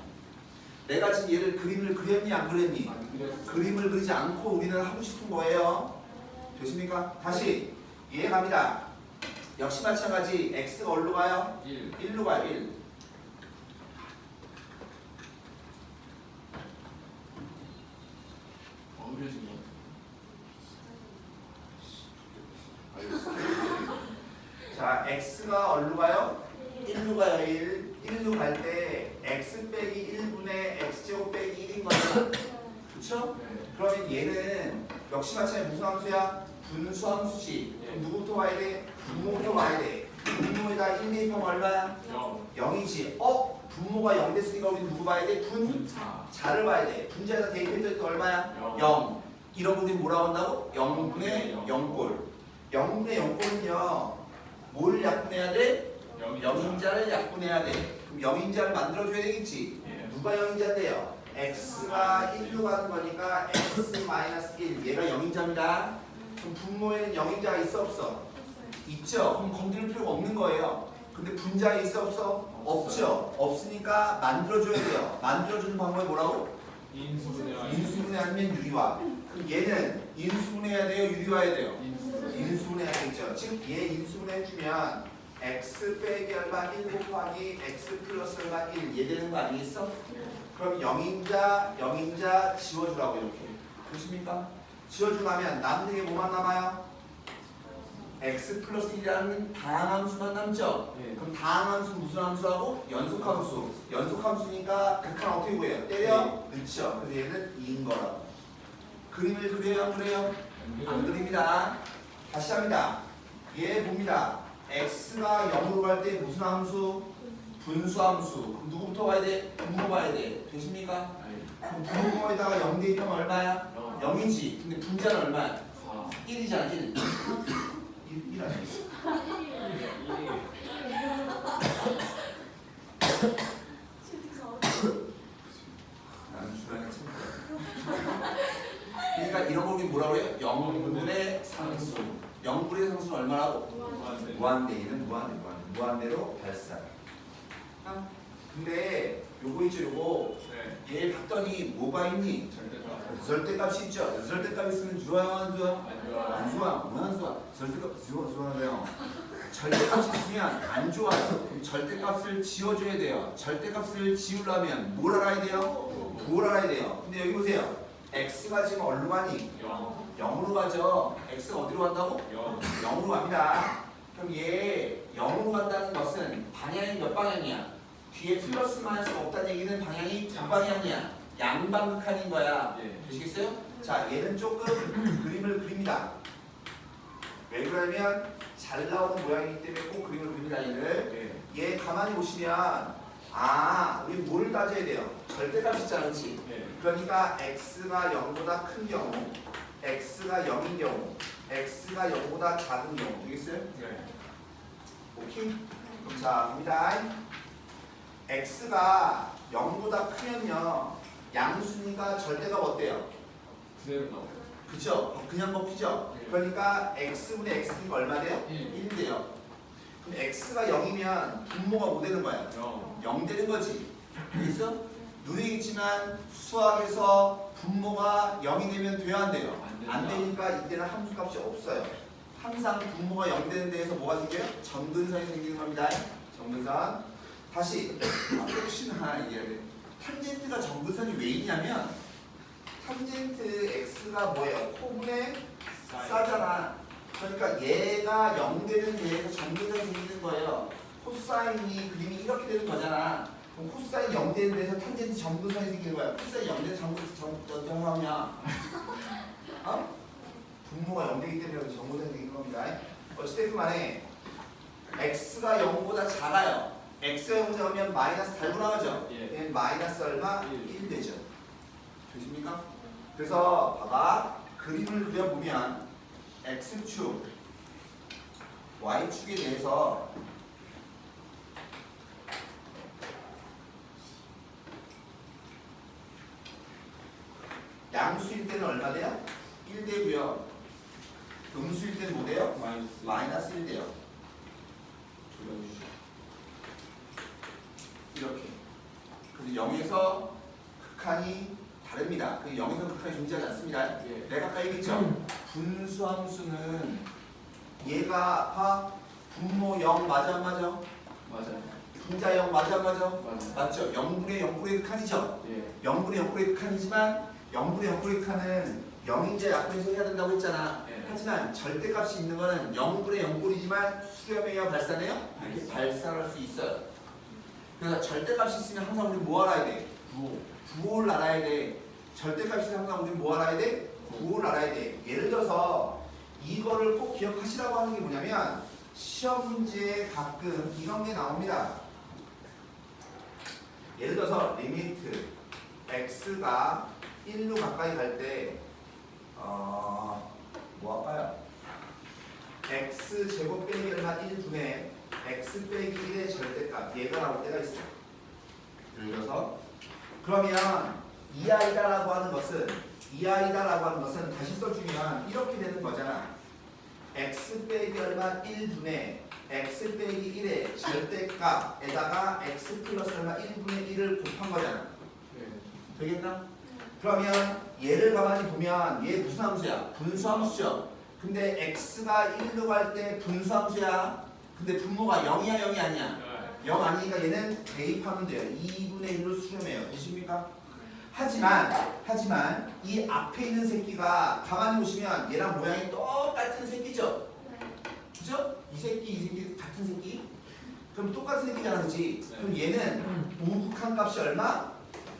[SPEAKER 3] 내가 지금 얘를 그림을 그렸니 안 그렸니? 그림을 그리지 않고 우리는 하고 싶은 거예요. 되십니까? 다시 이해 갑니다. 역시 마찬가지 x가 어디로 가요?
[SPEAKER 1] 1.
[SPEAKER 3] 1로 가요. 1.
[SPEAKER 1] 어우려진 거.
[SPEAKER 3] 자, x가 어디로 가요? 1로 가요. 1. 1로 갈 때 x 빼기 1분의 x제곱 빼기 1인 거잖아. 그쵸?
[SPEAKER 1] 네.
[SPEAKER 3] 그러면 얘는 역시 마찬가지 무슨 함수야? 분수함수지.
[SPEAKER 1] 예.
[SPEAKER 3] 그럼 누구부터 와야 돼? 분모부터 와야 돼. 분모에다 1 대입하면 얼마야?
[SPEAKER 1] 0.
[SPEAKER 3] 0이지. 분모가 0 됐으니까 우리 누구 봐야 돼?
[SPEAKER 1] 분차.
[SPEAKER 3] 자를 봐야 돼. 분자에다 대입했더니 또 얼마야? 0. 이런 분이 뭐라고 한다고? 0분의 0꼴. 0분의 0꼴은요. 뭘 약분해야 돼? 영인자를 약분해야 돼. 그럼 영인자를 만들어줘야 되겠지.
[SPEAKER 1] 예.
[SPEAKER 3] 누가 영인자인데요? x가 1로 가는 거니까 x-1. 얘가 영인자입니다. 그럼 분모에는 영인자가 있어 없어? 있죠. 그럼 건드릴 필요가 없는 거예요. 근데 분자에 있어 없어? 없죠. 없으니까 만들어줘야 돼요. 만들어주는 방법이 뭐라고?
[SPEAKER 1] 인수분해.
[SPEAKER 3] 인수분해 아니면 유리화. 그럼 얘는 인수분해해야 돼요? 유리화해야 돼요? 인수분해해야겠죠. 즉 얘 인수분해 해주면 x 빼기 얼마 1 곱하기 x 플러스 얼마 1 얘 되는 거 아니겠어? 그럼 영인자 지워주라고 이렇게. 보십니까? 지워주면 남는 게 뭐만 남아요? x 플러스 1이라는 다항함수만 남죠?
[SPEAKER 1] 예.
[SPEAKER 3] 그럼 다항함수 무슨 함수하고? 연속함수. 연속함수니까 극한 어떻게 구해요? 때려? 그렇죠. 그래서 얘는 2인 거라고. 그림을 그려요? 안 그려요? 안 그립니다. 다시 합니다. 얘 봅니다. x가 0으로 갈 때 무슨 함수? 분수함수. 그럼 누구부터 봐야 돼? 분모 봐야 돼. 되십니까? 그럼 분모에다가 0 대입하면 얼마야? 0이지. 근데 분자는 얼마야? 1이잖아. 1. 1 아니야. 나는 주변에 참. 그러니까 이런 거 우리 뭐라고 해요? 0분의 상수. 0분의 상수는 얼마라고? 무한대. 얘는 무한대로 발산. 근데 요거 있죠, 요거. 얘 봤더니 뭐가 있니? 절대값이 있죠. 절대값 있으면 좋아요, 안 좋아? 안 좋아. 안 좋아. 절대값 좋아하네요. 절대값이 있으면 안 좋아요. 그럼 절대값을 지워줘야 돼요. 절대값을 지우려면 뭘 알아야 돼요? 뭘 알아야 돼요? 근데 여기 보세요. x가 지금 어디로 가니? 0으로 가죠. x가 어디로 간다고? 0으로 갑니다. 그럼 얘 0으로 간다는 것은 방향이 몇 방향이야? 뒤에 플러스 마이너스가 없다는 얘기는 방향이 두 방향이야. 양방극한인 거야. 되시겠어요? 자, 얘는 조금 그림을 그립니다. 왜 그러냐면 잘 나오는 모양이기 때문에 꼭 그림을 그립니다. 얘를. 얘 가만히 보시면 우리 뭘 따져야 돼요? 절대값 있잖아, 그렇지? 그러니까 x가 0보다 큰 경우, x가 0인 경우, x가 0보다 작은 경우. 되겠어요? 오케이? 자, 봅니다. x가 0보다 크면요 양수니까 절대값 어때요?
[SPEAKER 1] 그대로 나와.
[SPEAKER 3] 그죠? 그냥 먹히죠?
[SPEAKER 1] 네.
[SPEAKER 3] 그러니까 x분의 x가 얼마 돼요?
[SPEAKER 1] 1.
[SPEAKER 3] 1 돼요. 그럼 x가 0이면 분모가 뭐 되는 거야?
[SPEAKER 1] 0.
[SPEAKER 3] 0 되는 거지. 알겠어? 눈에 익지만 수학에서 분모가 0이 되면 돼요, 안 돼요?
[SPEAKER 1] 안 된다.
[SPEAKER 3] 안 되니까 이때는 함수값이 없어요. 항상 분모가 0 되는 데에서 뭐가 생겨요? 점근선이 생기는 겁니다. 점근선. 다시 앞에 혹시 하나 얘기해야 돼. 탄젠트가 점근선이 왜 있냐면 탄젠트 x가 뭐예요? 코분의 싸잖아. 그러니까 얘가 0 되는 데에서 점근선이 생기는 거예요. 코사인이 그림이 이렇게 되는 거잖아. 그럼 코사인 0 되는 데서 탄젠트 점근선이 생기는 거야. 코사인 0 되는 점근선이야. 어? 분모가 0 되기 때문에 점근선이 생기는 겁니다. 어찌됐든 간에 x가 0보다 작아요. x가 0보다 작으면 마이너스 달고 나가죠.
[SPEAKER 1] 예.
[SPEAKER 3] 얘는 마이너스 얼마?
[SPEAKER 1] 1.
[SPEAKER 3] 1 되죠. 되십니까? 그래서 봐봐. 그림을 그려보면 x축, y축에 대해서 양수일 때는 얼마 돼요? 1 되고요. 음수일 때는 뭐 돼요? 마이너스 1 돼요. 이렇게. 그래서 0에서 극한이 다릅니다. 그 0에서 극한이 존재하지 않습니다.
[SPEAKER 1] 예.
[SPEAKER 3] 내가 아까 얘기했죠? 분수함수는 얘가 봐 분모 0 맞아 안 맞아?
[SPEAKER 1] 맞아요.
[SPEAKER 3] 분자 0 맞아 안 맞아?
[SPEAKER 1] 맞아요.
[SPEAKER 3] 맞죠? 0분의 0분의 극한이죠?
[SPEAKER 1] 예.
[SPEAKER 3] 0분의 0분의 극한이지만 0분의 0분의 극한은 0인제 약분해서 해야 된다고 했잖아.
[SPEAKER 1] 예.
[SPEAKER 3] 하지만 절대값이 있는 거는 0분의 0분이지만 수렴해야 발산해요? 이렇게 발산할 수 있어요. 그래서 절대값이 있으면 항상 우리 뭐 알아야 돼? 부호를 알아야 돼. 절대값이 있으면 항상 우리 뭐 알아야 돼? 부호를 알아야 돼. 예를 들어서 이거를 꼭 기억하시라고 하는 게 뭐냐면 시험 문제에 가끔 이런 게 나옵니다. 예를 들어서 리미트 x가 1로 가까이 갈 때 뭐 할까요? x 제곱 빼기 얼마 1분의 x 빼기 1의 절대값 얘가 나올 때가 있어요. 예를 들어서 그러면 이 아이다라고 하는 것은 다시 써주면 이렇게 되는 거잖아. x 빼기 얼마 1분의 x 빼기 1의 절대값에다가 x 플러스 얼마 1분의 1을 곱한 거잖아.
[SPEAKER 1] 예.
[SPEAKER 3] 되겠나? 그러면 얘를 가만히 보면 얘 무슨 함수야? 분수함수죠. 근데 x가 1로 갈 때 분수함수야. 근데 분모가 0이야 0이 아니야? 0 아니니까 얘는 대입하면 돼요. 2분의 1로 수렴해요. 되십니까? 하지만 이 앞에 있는 새끼가 가만히 보시면 얘랑 모양이 똑같은 새끼죠? 그죠? 이 새끼 같은 새끼? 그럼 똑같은 새끼잖아, 그치?
[SPEAKER 1] 네.
[SPEAKER 3] 그럼 얘는 우극한 값이 얼마?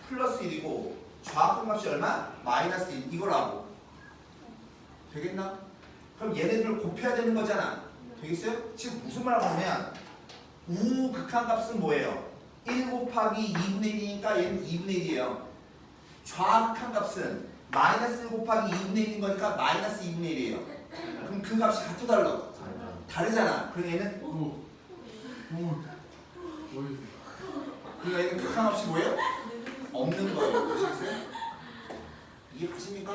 [SPEAKER 3] 플러스 1이고 좌극한 값이 얼마? 마이너스 1 이거라고. 되겠나? 그럼 얘네들을 곱해야 되는 거잖아. 되겠어요? 지금 무슨 말을 하냐면 우극한 값은 뭐예요? 1 곱하기 2분의 1이니까 얘는 2분의 1이에요. 좌극한 값은 마이너스 1 곱하기 2분의 1인 거니까 마이너스 2분의 1이에요. 그럼 그 값이 같아 달라? 다르잖아. 그럼 얘는 그러니까 얘는 극한 값이 뭐예요? 없는 거예요. 아시겠어요? 이게 가십니까?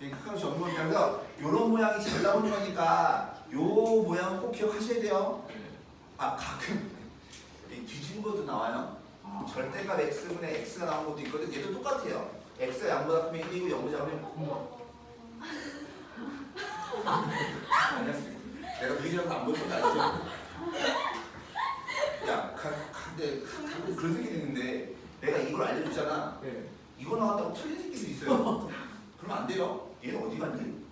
[SPEAKER 3] 극한 값이 없는 거니까 그래서 이런 모양이 잘 나오는 거니까 요 모양은 꼭 기억하셔야 돼요. 아 가끔 뒤집은 것도 나와요. 절대값 x분의 x가 나온 것도 있거든. 얘도 똑같아요. x가 양보다 크면 1이고 0보다 크면 알겠습니다. 내가 누이라서 안 보여준 거 알죠? 야, 근데 그런 새끼도 있는데 내가 이걸 알려주잖아.
[SPEAKER 1] 예.
[SPEAKER 3] 이거 나왔다고 틀린 새끼도 있어요. 그러면 안 돼요. 얘는 어디 갔니?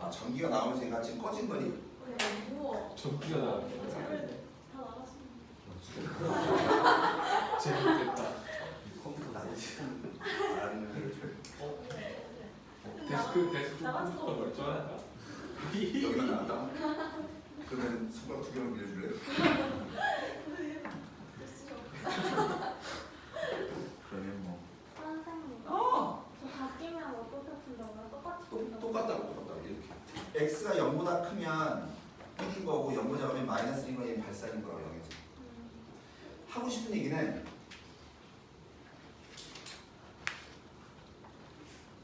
[SPEAKER 3] 아, 전기가 나오면서 얘가 지금 꺼진 거니?
[SPEAKER 2] 우와.
[SPEAKER 1] 전기가 나.
[SPEAKER 2] 다 나갔습니다.
[SPEAKER 1] 재밌겠다.
[SPEAKER 4] 컴퓨터 나오지. 데스크 좀 컴퓨터 멀쩡하다.
[SPEAKER 3] 여기가 나왔다. 그러면 손가락 2개만 빌려줄래요? 그러면 뭐
[SPEAKER 2] 선생님.
[SPEAKER 3] 어!
[SPEAKER 2] 저 바뀌면 어떻다고요? 똑같은
[SPEAKER 3] 똑같다고 이렇게 x가 0보다 크면 1인 거고 0보다 작으면 마이너스 1인 거는 발산인 거라고 0에서 하고 싶은 얘기는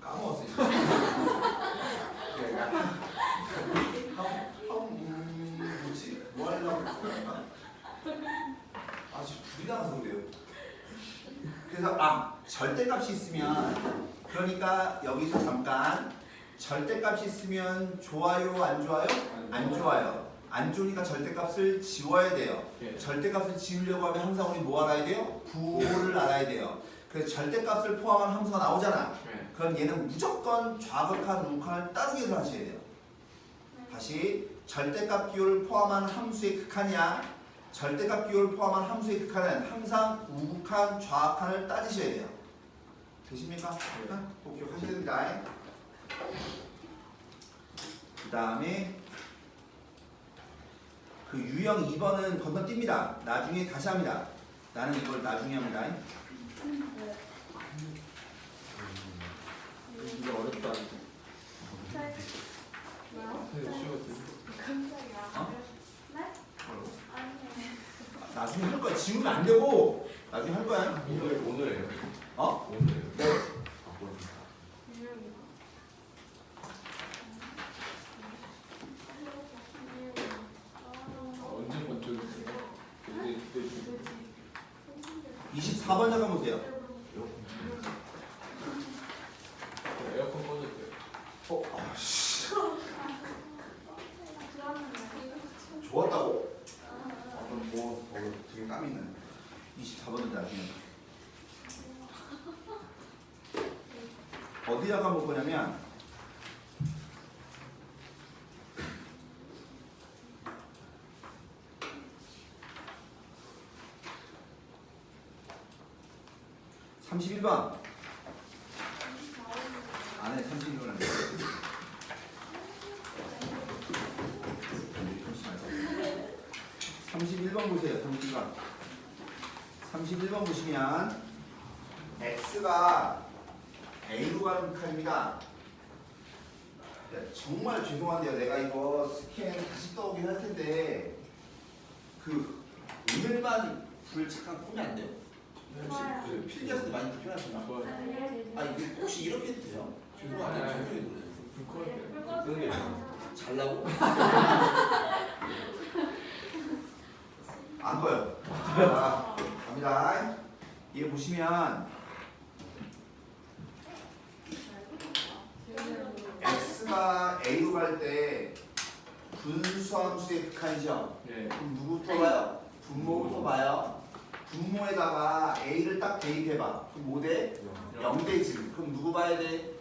[SPEAKER 3] 까먹었어요. 둘이 나가서 그래요. 그래서 절대값이 있으면 그러니까 여기서 잠깐 절대값이 있으면 좋아요 안 좋아요? 안 좋아요. 안 좋으니까 절대값을 지워야 돼요.
[SPEAKER 4] 예.
[SPEAKER 3] 절대값을 지우려고 하면 항상 우리 뭐 알아야 돼요? 부호를 알아야 돼요. 그래서 절대값을 포함한 함수가 나오잖아.
[SPEAKER 4] 네.
[SPEAKER 3] 그럼 얘는 무조건 좌극한 우극한을 따로 계산하셔야 돼요. 다시 절대값 기호를 포함한 함수의 극한이야. 절대값 기호를 포함한 함수의 극한은 항상 우극한, 좌극한을 따지셔야 돼요. 되십니까? 꼭 기억하셔야 됩니다. 그 다음에 그 유형 2번은 건너뜁니다. 나중에 다시 합니다. 나는 이걸 나중에 합니다.
[SPEAKER 4] 진짜 어렵다.
[SPEAKER 2] 깜짝이야.
[SPEAKER 3] 어?
[SPEAKER 2] 네? 아니에요.
[SPEAKER 3] 나중에 할 거야. 지우면 안 되고 나중에 할 거야.
[SPEAKER 4] 오늘이에요.
[SPEAKER 3] 어?
[SPEAKER 4] 오늘이에요.
[SPEAKER 3] 네.
[SPEAKER 2] 유형이요?
[SPEAKER 4] 언제 먼저 했어요? 그때
[SPEAKER 3] 24번 잠깐 보세요.
[SPEAKER 4] 에어컨 꺼졌어요.
[SPEAKER 3] 좋았다고? 그럼 뭐 되게 땀이 나네. 24번은 나중에. 어디다가 볼 거냐면 (31번) 안에 31번 안 돼. 31번 보세요. 31번 보시면 x가 a로 가는 극한입니다. 정말 죄송한데요. 내가 이거 스캔 다시 떠오긴 할 텐데 그 오늘만 불 잠깐 끄면 안 돼요? 혹시 그 필기하실 때 많이 불편하시나?
[SPEAKER 4] 좋아요.
[SPEAKER 3] 아 이게 혹시 이렇게 해도 돼요? 죄송한데 저렇게 해도 돼요.
[SPEAKER 4] 불 꺼졌어요.
[SPEAKER 3] 잘라고? 안 보여. 자, 갑니다. 얘 보시면 x가 a로 갈 때 분수함수의 극한이죠.
[SPEAKER 4] 네.
[SPEAKER 3] 그럼 누구부터 봐요? 분모부터 봐요. 분모에다가 a를 딱 대입해봐. 그럼 뭐 돼? 0대지. 그럼 누구 봐야 돼?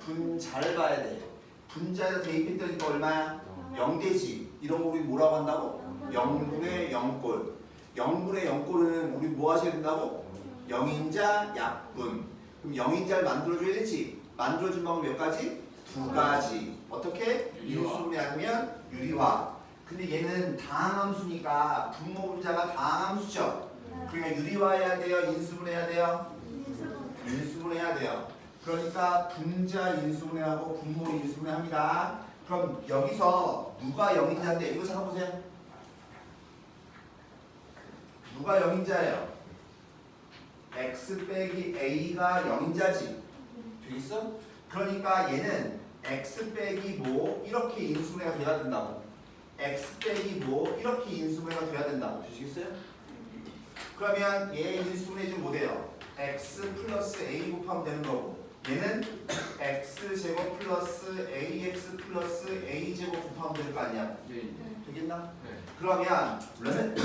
[SPEAKER 3] 분자를 봐야 돼. 분자에다 대입했더니까 얼마야? 0대지. 이런 거 우리 뭐라고 한다고? 0분의 0꼴. 0분의 0꼴은 우리 뭐 하셔야 된다고? 영인자 약분. 그럼 영인자를 만들어줘야 되지. 만들어준 방법 몇 가지? 두 가지. 어떻게?
[SPEAKER 4] 유리화.
[SPEAKER 3] 인수분해 아니면 유리화. 근데 얘는 다항함수니까 분모 분자가 다항함수죠. 그러니까 유리화해야 돼요? 인수분해해야 돼요? 인수분해해야 돼요. 그러니까 분자 인수분해하고 분모 인수분해합니다. 그럼 여기서 누가 영인자인데 이거 찾아보세요. 누가 영인자예요? x 빼기 a가 영인자지. 되겠어? 그러니까 얘는 x 빼기 뭐 이렇게 인수분해가 돼야 된다고. x 빼기 뭐 이렇게 인수분해가 돼야 된다고. 되시겠어요? 그러면 얘 인수분해 좀 못해요. x 플러스 a 곱하면 되는 거고 얘는 x제곱 플러스 ax 플러스 a제곱 곱하면 될 거 아니야.
[SPEAKER 4] 네.
[SPEAKER 3] 되겠나?
[SPEAKER 4] 네.
[SPEAKER 3] 그러면 는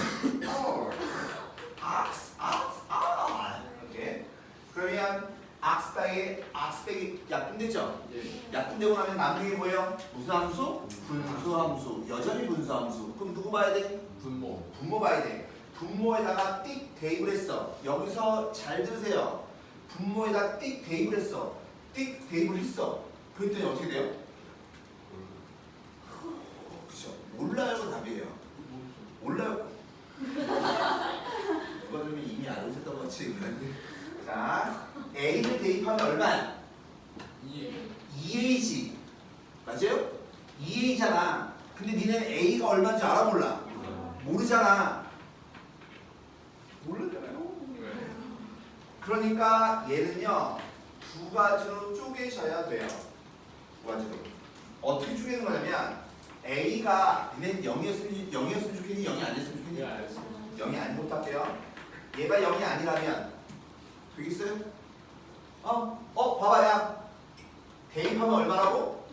[SPEAKER 3] 이렇게 그러면 x 빼기 약분되죠?
[SPEAKER 4] 네.
[SPEAKER 3] 약분되고 나면 남는 게 뭐예요? 무슨 함수? 분수함수. 여전히 분수함수. 그럼 누구 봐야 돼?
[SPEAKER 4] 분모.
[SPEAKER 3] 분모 봐야 돼. 분모에다가 띡 대입을 했어. 여기서 잘 들으세요. 분모에다 띡 대입을 했어. 띡 대입을 했어. 그랬더니 어떻게 돼요? 그죠? 몰라요가 답이에요. 몰라요. 누가 들으면 이미 알고 있었던 것 같이. 자, A를 대입하면 얼마야? 2A지. 맞아요? 2A잖아. 근데 니네 A가 얼마인지 알아 몰라? 모르잖아. 모르잖아요. 그러니까 얘는요 두 가지로 쪼개셔야 돼요. 두 가지로. 어떻게 쪼개는 거냐면 A가 니네 0이었으면 좋겠니? 0이 아니었으면 좋겠니?
[SPEAKER 4] 네, 알겠습니다.
[SPEAKER 3] 0이 아닌 것도 할게요. 얘가 0이 아니라면 되겠어요? 봐봐 야 대입하면 얼마라고?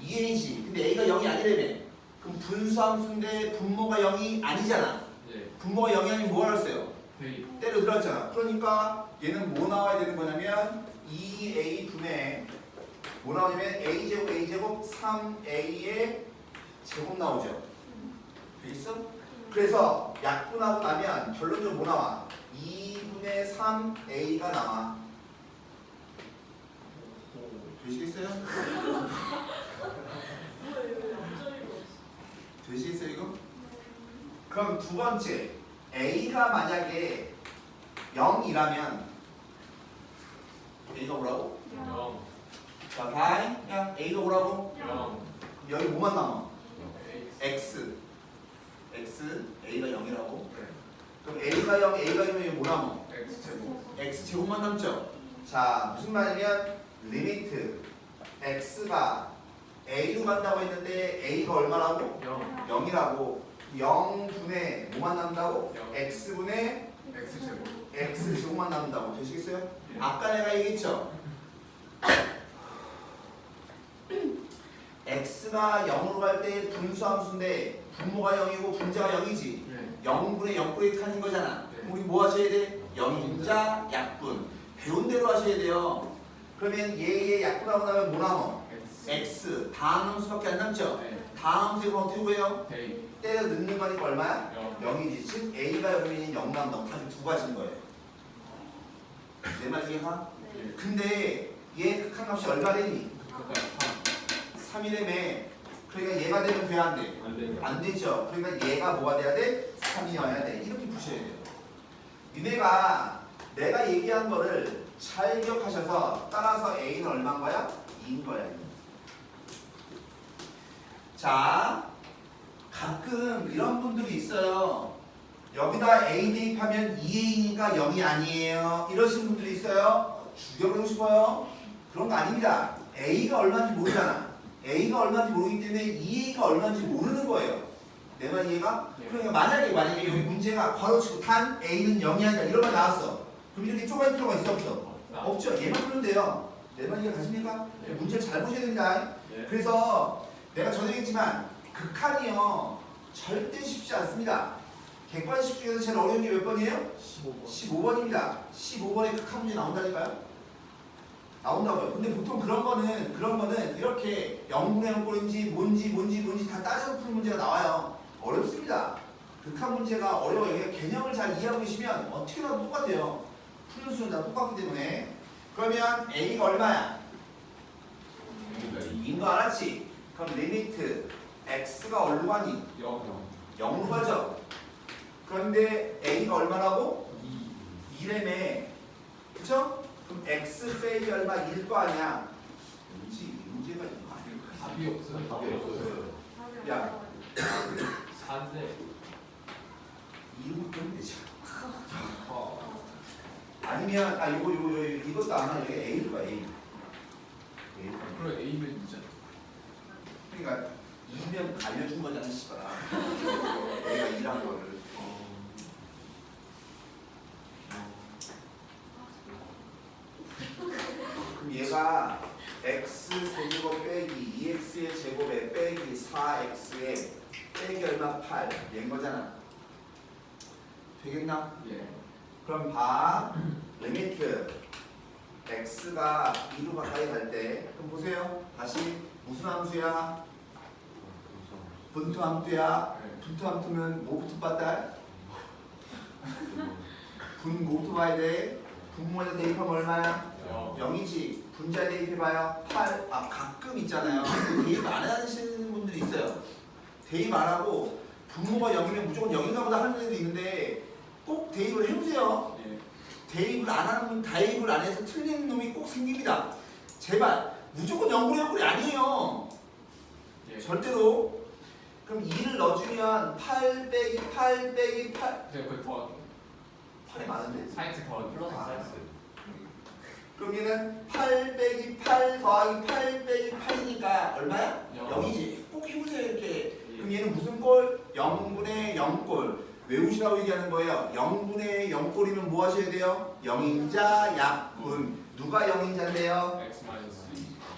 [SPEAKER 3] 2a지. 근데 a가 0이 아니라며. 그럼 분수함수인데 분모가 0이 아니잖아.
[SPEAKER 4] 예.
[SPEAKER 3] 분모가 0이 아니면 뭐 하랬어요?
[SPEAKER 4] 대입.
[SPEAKER 3] 때려 들었잖아. 그러니까 얘는 뭐 나와야 되는 거냐면 2a 분의 뭐 나오냐면 a제곱 3a의 제곱 나오죠. 되겠어? 그래서 약분하고 나면 결론적으로 뭐 나와? 2분의 3a가 나와. 되시겠어요? 되시겠어요 이거? 그럼 두 번째 a가 만약에 0이라면 a가 뭐라고?
[SPEAKER 4] 0.
[SPEAKER 3] 자 다이 야 a가 뭐라고?
[SPEAKER 4] 0.
[SPEAKER 3] 여기 뭐만 남아?
[SPEAKER 4] X.
[SPEAKER 3] x a가 0이라고?
[SPEAKER 4] 네.
[SPEAKER 3] 그럼 a가 0 a가 0이면 뭐 남아?
[SPEAKER 4] X 제곱.
[SPEAKER 3] x 제곱만 남죠? 자 무슨 말이냐면 리미트 x가 a로 간다고 했는데 a가 얼마라고?
[SPEAKER 4] 0.
[SPEAKER 3] 0이라고 0분의 뭐만 남는다고?
[SPEAKER 4] 영.
[SPEAKER 3] x분의
[SPEAKER 4] X 제곱.
[SPEAKER 3] x 제곱만 남는다고 되시겠어요?
[SPEAKER 4] 예.
[SPEAKER 3] 아까 내가 얘기했죠? x가 0으로 갈 때 분수함수인데 분모가 0이고 분자가 0이지
[SPEAKER 4] 네.
[SPEAKER 3] 0분의 0분의 칸인 거잖아.
[SPEAKER 4] 네.
[SPEAKER 3] 우리 뭐 하셔야 돼? 영인자 약분 배운 대로 하셔야 돼요. 그러면 얘의 약분하고 나면 뭐 남어?
[SPEAKER 4] X.
[SPEAKER 3] x 다음 함수밖에 안 남죠?
[SPEAKER 4] 네.
[SPEAKER 3] 다음 함수가 어떻게 구해요?
[SPEAKER 4] 대입.
[SPEAKER 3] 때려 넣는 거니까 얼마야?
[SPEAKER 4] 0.
[SPEAKER 3] 0이지. 즉 A가 0이면 0 남는다고. 답이 두 가지인 거예요. 내 말 이해가?
[SPEAKER 4] 예.
[SPEAKER 3] 근데 얘 극한값이 얼마 되니?
[SPEAKER 4] 그러니까
[SPEAKER 3] 3이라며. 그러니까 얘가 되면 돼 안 돼?
[SPEAKER 4] 3. 안 되죠.
[SPEAKER 3] 안 되죠. 그러니까 얘가 뭐가 돼야 돼? 3이어야 돼. 이렇게 푸셔야 돼요. 니네가 내가 얘기한 거를 잘 기억하셔서 따라서 A는 얼마인 거야? 2인 거야. 자, 가끔 이런 분들이 있어요. 여기다 A 대입하면 2A니까 0이 아니에요. 이러신 분들이 있어요. 죽여버리고 싶어요. 그런 거 아닙니다. A가 얼마인지 모르잖아. A가 얼마인지 모르기 때문에 2A가 얼마인지 모르는 거예요. 내 말 이해가?
[SPEAKER 4] 네.
[SPEAKER 3] 그러니까 만약에 여기 문제가 괄호치고 단 A는 0이 아니다 이러면 나왔어. 그럼 이렇게 쪼갈 필요가 있어 없어? 없죠. 얘만 풀면 돼요. 내 말 이해 가십니까?
[SPEAKER 4] 네.
[SPEAKER 3] 문제를 잘 보셔야 됩니다.
[SPEAKER 4] 네.
[SPEAKER 3] 그래서 내가 전에 얘기했지만 극한이요 절대 쉽지 않습니다. 객관식 중에서 제일 어려운 게 몇 번이에요?
[SPEAKER 4] 15번.
[SPEAKER 3] 15번입니다. 15번에 극한 문제 나온다니까요? 나온다고요. 근데 보통 그런 거는 이렇게 0분의 0꼴인지 뭔지 다 따져서 푸는 문제가 나와요. 어렵습니다. 극한 문제가 어려워요. 그러니까 개념을 잘 이해하고 계시면 어떻게나도 똑같아요. 푸는 수는 다 똑같기 때문에. 그러면 A가 얼마야? 2인 거 알았지? 그럼 리미트 X가 얼로 가니?
[SPEAKER 4] 0.
[SPEAKER 3] 0으로 가죠? 그런데 A가 얼마라고?
[SPEAKER 4] 2.
[SPEAKER 3] 2래매. 그쵸? 그럼 X 빼기 얼마? 1거 아니야? 왠지 이 문제가 이거 아닐까?
[SPEAKER 4] 답이 없어요. 답이 없어요.
[SPEAKER 3] 야.
[SPEAKER 4] 4인데.
[SPEAKER 3] 2로 바꾸면 되죠.
[SPEAKER 4] 아.
[SPEAKER 3] 아니면 이것도 안 하네. A일 거야 A.
[SPEAKER 4] 그럼 A는 진짜.
[SPEAKER 3] 그러니까 2면 알려준 거잖아 씨발아. 내가 일한 거를. 그럼 얘가 x 세제곱 빼기 2x의 제곱에 빼기 4x에 빼기 얼마? 8 얘인 거잖아. 되겠나?
[SPEAKER 4] 예.
[SPEAKER 3] 그럼 봐. 리미트 x가 2로 가까이 갈 때 그럼 보세요. 다시 무슨 함수야? 분투 함수야.
[SPEAKER 4] 네.
[SPEAKER 3] 분투 함수면 뭐부터 봤다? 분 뭐부터 봐야 돼? 분모에다 대입하면 얼마야? 0이지. 분자에 대입해봐요. 8. 가끔 있잖아요. 대입 안 하시는 분들이 있어요. 대입 안 하고 분모가 0이면 무조건 0인가 보다 하는 애도 있는데 꼭 대입을 해보세요.
[SPEAKER 4] 예.
[SPEAKER 3] 대입을 안 하는 분, 대입을 안 해서 틀리는 놈이 꼭 생깁니다. 제발 무조건 0분의 0꼴이 아니에요.
[SPEAKER 4] 예.
[SPEAKER 3] 절대로. 그럼 2를 넣어주면 8 빼기 8 빼기 8.
[SPEAKER 4] 제가 그 더.
[SPEAKER 3] 8이 많은데.
[SPEAKER 4] 사이즈 더.
[SPEAKER 1] 플러스 사이즈.
[SPEAKER 3] 그럼 얘는 8 빼기 8 더하기 8 빼기 8이니까 얼마야?
[SPEAKER 4] 0.
[SPEAKER 3] 0이지. 꼭 해보세요 이렇게.
[SPEAKER 4] 예.
[SPEAKER 3] 그럼 얘는 무슨 꼴? 0분의 0꼴. 외우시라고 얘기하는 거예요. 0분의 0꼴이면 뭐 하셔야 돼요? 영인자 약분. 누가 영인자인데요?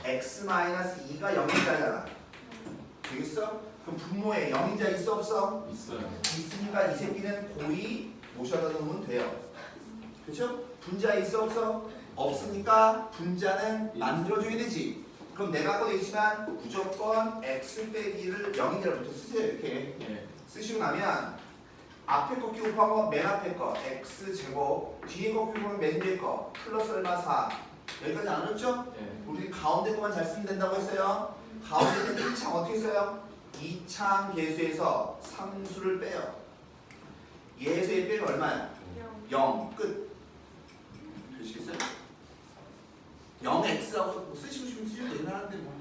[SPEAKER 3] x-2가 영인자잖아. 되겠어? 그럼 분모에 영인자 있어 없어?
[SPEAKER 4] 있어요.
[SPEAKER 3] 있으니까 이 새끼는 고이 모셔다 놓으면 돼요. 그렇죠? 분자 있어 없어? 없으니까 분자는 만들어줘야 되지. 그럼 내가 아까도 얘기했지만 무조건 x 빼기를 영인자로부터 쓰세요. 이렇게
[SPEAKER 4] 예.
[SPEAKER 3] 쓰시고 나면 앞에 거 끼고 곱한 거 맨 앞에 거 x제곱, 뒤에 거 끼고 보면 맨 뒤에 거 플러스 얼마 4. 여기까지 안 어렵죠?
[SPEAKER 4] 예.
[SPEAKER 3] 우리 가운데 거만 잘 쓰면 된다고 했어요. 가운데는 1창 어떻게 써요? 2창 계수에서 상수를 빼요. 예수의 빼면 얼마야? 0 끝. 되시겠어요? 0x라고 쓰시고 싶으면 쓰셔도 되긴 하는데 뭐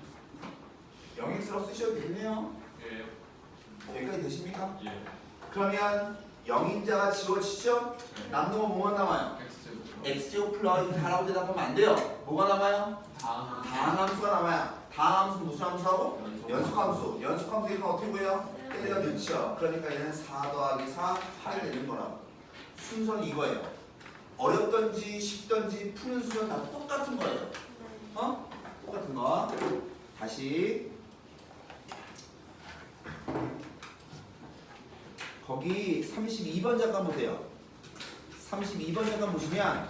[SPEAKER 3] 0x라고 쓰셔도 되네요.
[SPEAKER 4] 예.
[SPEAKER 3] 여기까지 되십니까?
[SPEAKER 4] 예.
[SPEAKER 3] 그러면 영인자가 지워지죠? 남는 건 뭐가 남아요? x제곱 플러스 다라고 대답하면 안 돼요. 뭐가 남아요? 다항함수가 남아요. 다항함수는 무슨 함수하고? 연속함수. 연속함수니까 어떻게 보여요? 때가 늦죠. 그러니까 얘는 4 더하기 4 8이 되는 거라고. 순서는 이거예요. 어렵던지 쉽던지 푸는 순서는 다 똑같은 거예요. 어? 똑같은 거. 다시 거기 32번 잠깐 보세요. 32번 잠깐 보시면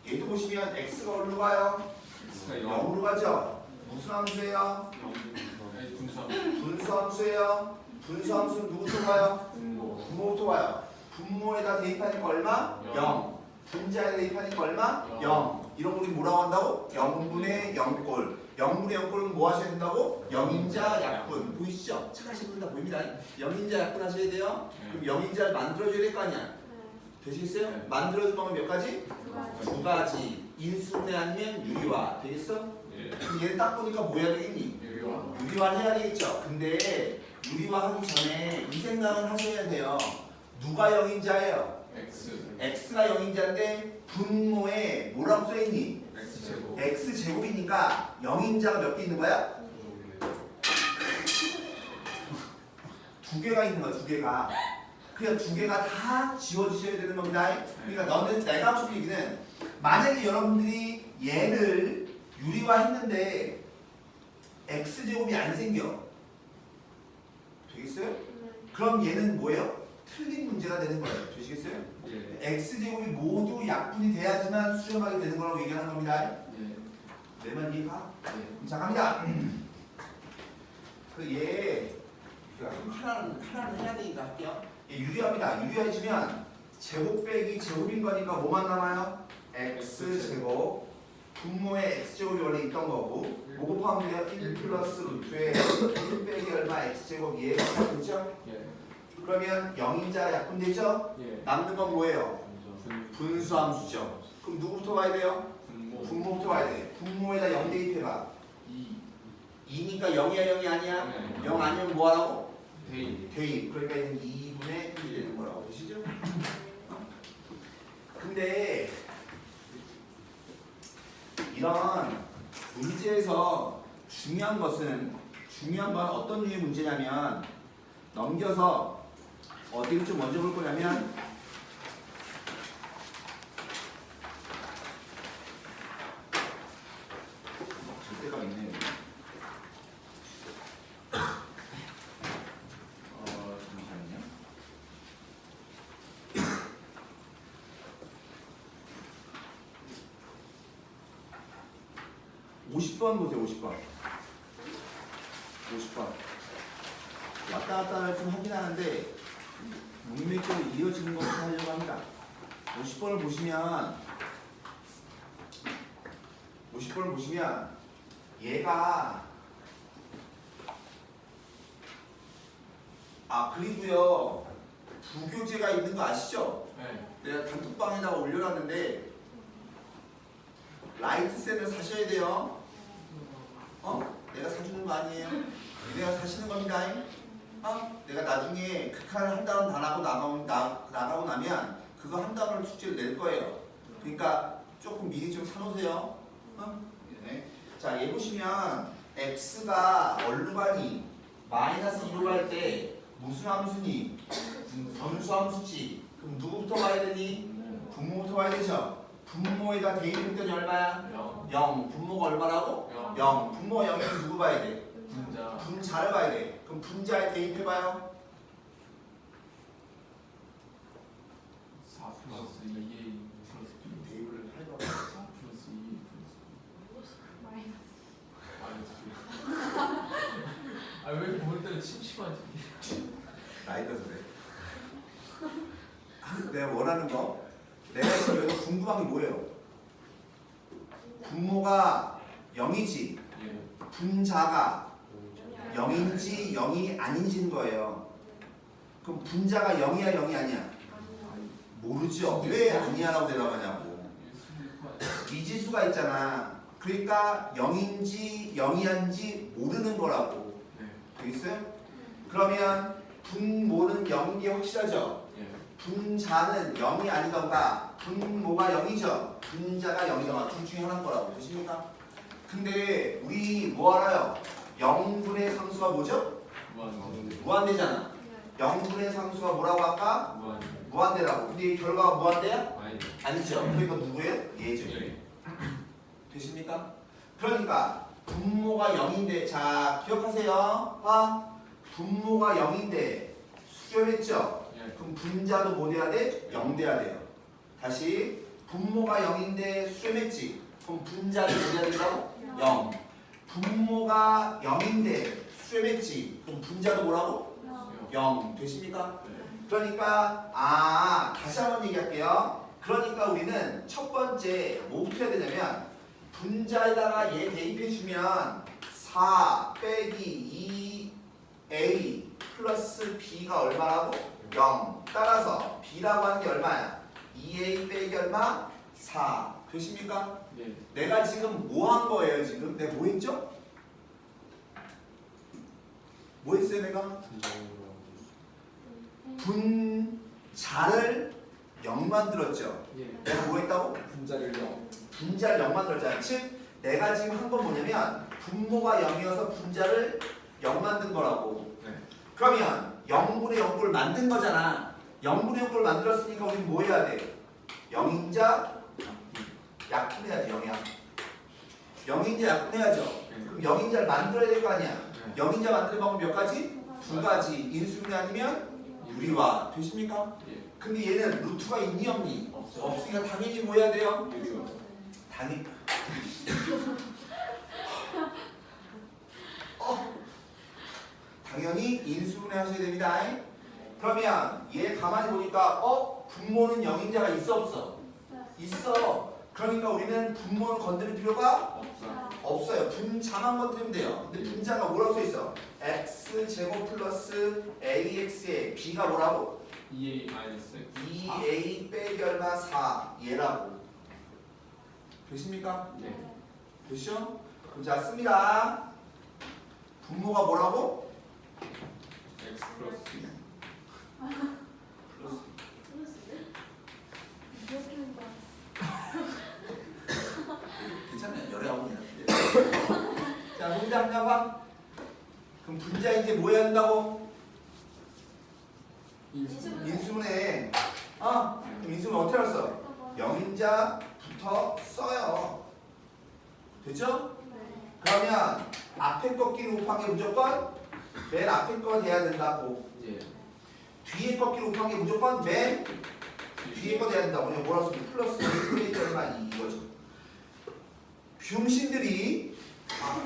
[SPEAKER 3] 얘도 보시면 x가 어디로 가요? 0으로 가죠. 무슨 함수예요? 분수함수예요. 분수함수는 누구부터 가요? 분모부터 가요. 분모에다 대입하니까 얼마? 0. 분자에 대입하니까 얼마? 0. 이런 거 우리 뭐라고 한다고? 0분의 0꼴. 0분의 0꼴은 뭐 하셔야 된다고? 영인자 약분. 보이시죠? 착하신 분다 보입니다. 영인자 약분 하셔야 돼요. 그럼 영인자를 만들어줘야 될 거 아니야? 되시겠어요?
[SPEAKER 4] 네.
[SPEAKER 3] 만들어줄 방법 몇 가지? 두 가지. 인수분해 아니면 유리화. 되겠어?
[SPEAKER 4] 예.
[SPEAKER 3] 그럼 얘는 딱 보니까 뭐 해야 되겠니?
[SPEAKER 4] 유리화.
[SPEAKER 3] 유리화를 해야 되겠죠. 근데 유리화하기 전에 이 생각을 하셔야 돼요. 누가 영인자예요? x가 영인자인데 분모에 뭐라고 써있니?
[SPEAKER 4] x제곱.
[SPEAKER 3] x제곱이니까 영인자가 몇 개 있는 거야? 두 개가 있는 거야. 두 개가. 그러니까 두 개가 다 지워지셔야 되는 겁니다. 그러니까 너는 내가 하고 싶은 얘기는 만약에 여러분들이 얘를 유리화했는데 x제곱이 안 생겨. 되겠어요? 그럼 얘는 뭐예요? 틀린 문제가 되는 거예요. 되시겠어요?
[SPEAKER 4] 예.
[SPEAKER 3] x제곱이 모두 약분이 돼야지만 수렴하게 되는 거라고 얘기하는 겁니다.
[SPEAKER 4] 예.
[SPEAKER 3] 내 말 이해가?
[SPEAKER 4] 예.
[SPEAKER 3] 자, 갑니다. 하나는 해야 되니까 할게요. 얘 유리합니다. 유리해지면 제곱 빼기 제곱인 거니까 뭐만 남아요? x제곱. 분모에 x제곱이 원래 있던 거고 뭐 곱하면 돼요? 1 플러스 루트에 1 빼기 얼마 x제곱 이해가 되죠?
[SPEAKER 4] 예.
[SPEAKER 3] 그러면 영인자 약분되죠?
[SPEAKER 4] 예.
[SPEAKER 3] 남는 건 뭐예요? 분수함수죠. 그럼 누구부터 봐야 돼요? 분모부터 봐야 돼. 분모에다 0 대입해봐. 2니까 0이야 0이 아니야?
[SPEAKER 4] 네.
[SPEAKER 3] 0 아니면 뭐 하라고?
[SPEAKER 4] 대입.
[SPEAKER 3] 대입. 그러니까 얘는 2분의 1이 되는 거라고 보시죠? 근데 이런 문제에서 중요한 건 어떤 류의 문제냐면 넘겨서 어디를 좀 먼저 볼 거냐면 절대감 있네요. 잠시만요. 50번 보세요. 50번. 왔다 갔다 좀 하긴 하는데 문맥적으로 이어지는 것부터 하려고 합니다. 50번을 보시면 얘가 그리고요 부교재가 있는 거 아시죠?
[SPEAKER 4] 네.
[SPEAKER 3] 내가 단톡방에다가 올려놨는데 라이트센을 사셔야 돼요. 내가 사주는 거 아니에요? 내가 사시는 겁니다. 내가 나중에 극한을 한 단원 다 나가고 나면 그거 한 단원을 숙제를 낼 거예요. 그러니까 조금 미리 좀 사놓으세요. 네. 자, 얘 보시면 x가 얼로 가니? 마이너스 2로 갈 때 무슨 함수니? 분수 함수지. 그럼 누구부터 봐야 되니? 분모부터 봐야 되죠. 분모에다 대입했더니 얼마야? 0. 분모가 얼마라고? 0. 분모가 0이면 누구 봐야 돼?
[SPEAKER 4] 분자.
[SPEAKER 3] 분자를 봐야 돼. 그럼 분자에 대입해봐요.
[SPEAKER 4] 4 플러스 2A 플러스 B.
[SPEAKER 3] 대입을 할 거야.
[SPEAKER 4] 4 플러스 2 플러스
[SPEAKER 2] 마이너스.
[SPEAKER 4] 마이너스. 아왜 볼 때는 침침하지?
[SPEAKER 3] 나이 들어서 그래. 내가 원하는 거. 내가 지금 여기서 궁금한 게 뭐예요? 분모가 0이지.
[SPEAKER 4] 예.
[SPEAKER 3] 분자가 0인지 0이 아닌지인 거예요. 그럼 분자가 0이야 0이 아니야? 모르죠. 왜 아니야라고 대답하냐고. 미지수가 있잖아. 그러니까 0인지 0이 아닌지 모르는 거라고.
[SPEAKER 4] 네.
[SPEAKER 3] 되겠어요? 그러면 분모는 0인 게 확실하죠?
[SPEAKER 4] 예.
[SPEAKER 3] 분자는 0이 아니던가 분모가 0이죠? 분자가 0이던가 둘 중에 하나인 거라고. 되십니까? 근데 우리 뭐 알아요? 0분의 상수가 뭐죠? 무한대잖아. 0분의 상수가 뭐라고 할까? 무한대라고. 근데 이 결과가 무한대야? 아니죠. 그러니까 누구예요? 얘죠.
[SPEAKER 4] 예.
[SPEAKER 3] 되십니까? 그러니까 분모가 0인데 자 기억하세요. 분모가 0인데 수렴했죠?
[SPEAKER 4] 예.
[SPEAKER 3] 그럼 분자도 뭐 돼야 돼? 0 돼야 돼요. 다시 분모가 0인데 수렴했지? 그럼 분자도 뭐 돼야 된다고? 0. 분모가 0인데 수렴했지? 그럼 분자도 뭐라고? 0. 되십니까? 그러니까 다시 한번 얘기할게요. 그러니까 우리는 첫 번째 뭐부터 해야 되냐면 분자에다가 얘 대입해주면 4 빼기 2a 플러스 b가 얼마라고? 0. 따라서 b라고 하는 게 얼마야? 2a 빼기 얼마? 4. 되십니까?
[SPEAKER 4] 예.
[SPEAKER 3] 내가 지금 뭐 한 거예요 지금? 내가 뭐 했죠? 뭐 했어요 내가? 분자를 0 만들었죠?
[SPEAKER 4] 예.
[SPEAKER 3] 내가 뭐 했다고?
[SPEAKER 4] 분자를 0.
[SPEAKER 3] 분자를 0 만들었잖아. 즉 내가 지금 한 건 뭐냐면 분모가 0이어서 분자를 0 만든 거라고.
[SPEAKER 4] 네.
[SPEAKER 3] 그러면 0분의 0꼴 만든 거잖아. 0분의 0꼴 만들었으니까 우리 뭐 해야 돼? 0인자 약분해야지. 0인자 약분해야죠. 그럼 0인자를 만들어야 될 거 아니야. 0인자 만드는 방법 몇 가지? 두 가지. 인수분해 아니면 유리화. 되십니까?
[SPEAKER 4] 예.
[SPEAKER 3] 근데 얘는 루트가 있니 없니?
[SPEAKER 4] 없어.
[SPEAKER 3] 없으니까 당연히 뭐 해야 돼요?
[SPEAKER 4] 유리화.
[SPEAKER 3] 당연히 당연히 인수분해 하셔야 됩니다. 그러면 얘 가만히 보니까 분모는 0인자가 있어 없어? 있어. 그러니까 우리는 분모는 건드릴 필요가
[SPEAKER 4] 없어.
[SPEAKER 3] 없어요. 분자만 건드리면 돼요. 근데 분자가 뭐라고 써있어? x제곱 플러스 ax에 b가 뭐라고?
[SPEAKER 4] 2A 마이너스 X.
[SPEAKER 3] 2a 빼기 얼마 4 얘라고. 되십니까?
[SPEAKER 4] 네.
[SPEAKER 3] 되시죠? 그럼 자 씁니다. 분모가 뭐라고?
[SPEAKER 4] X 플러스 2.
[SPEAKER 3] 괜찮아요. 열에 아홉이나. 자 문제 한번 해봐. 그럼 분자 이제 뭐 해야 된다고? 인수분해. 그럼 인수분해 어떻게 할어? 0인자부터 써요. 됐죠? 그러면 앞에 꺾기 곱한 게 무조건 맨 앞에 거 돼야 된다고.
[SPEAKER 4] 예.
[SPEAKER 3] 뒤에 꺾기 곱한 게 무조건 맨 뒤에 거 돼야 된다고. 그냥 뭐라고 쓰면 플러스 1분의 1 이거죠. 병신들이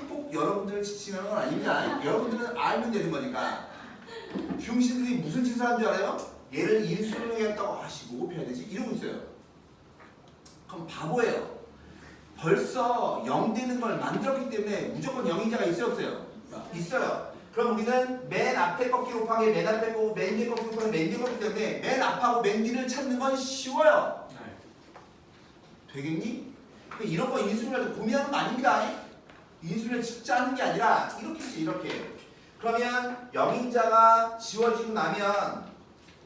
[SPEAKER 3] 꼭 여러분들 지치는 건 아닙니다. 여러분들은 알면 되는 거니까. 병신들이 무슨 짓을 하는 줄 알아요? 얘를 인수분해했다고 뭐 곱해야 되지? 이러고 있어요. 그럼 바보예요. 벌써 0 되는 걸 만들었기 때문에 무조건 0인자가 있어요 없어요? 있어요. 그럼 우리는 맨 앞에 꺾기 곱한 게 맨 앞에 거고 맨 뒤에 꺾기 곱한 게 맨 뒤에 거기 때문에 맨 앞하고 맨 뒤를 찾는 건 쉬워요.
[SPEAKER 4] 네.
[SPEAKER 3] 되겠니? 이런 거 인수분해할 때 고민하는 거 아닙니다. 인수분해 진짜 하는 게 아니라 이렇게 있어 이렇게. 그러면 0인자가 지워지고 나면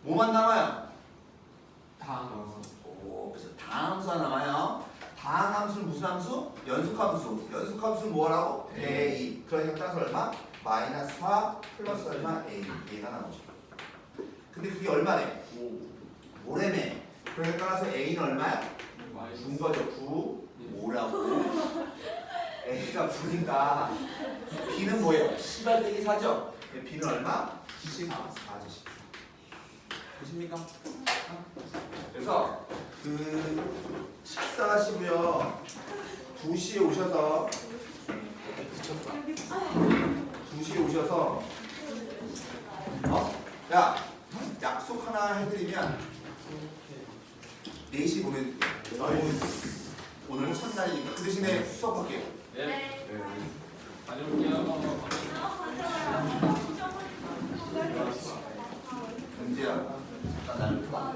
[SPEAKER 3] 뭐만 남아요? 그래서 다함수가 남아요. 다함수는 무슨 함수? 연속함수. 연속함수는 뭐라고? 대입. 그러니까 따라서 얼마? 마이너스 4 플러스 얼마? A. A가 나오죠. 근데 그게 얼마래? 5래매. 그래서 따라서 A는 얼마야? 9인 거죠. 9. 5라고. A가 9니까 B는 뭐예요? 10알 빼기 4죠? B는 얼마? 14죠. 보십니까? 그래서 그 식사하시고요. 2시에 오셔서 2시에 오셔서 야 약속 하나 해드리면 4시 보내드릴게요. 오늘은 첫날이니까 그 대신에 수업할게요.
[SPEAKER 4] 네.
[SPEAKER 2] 네.
[SPEAKER 4] 다녀올게요.
[SPEAKER 3] 은지야, 나 나를 봐.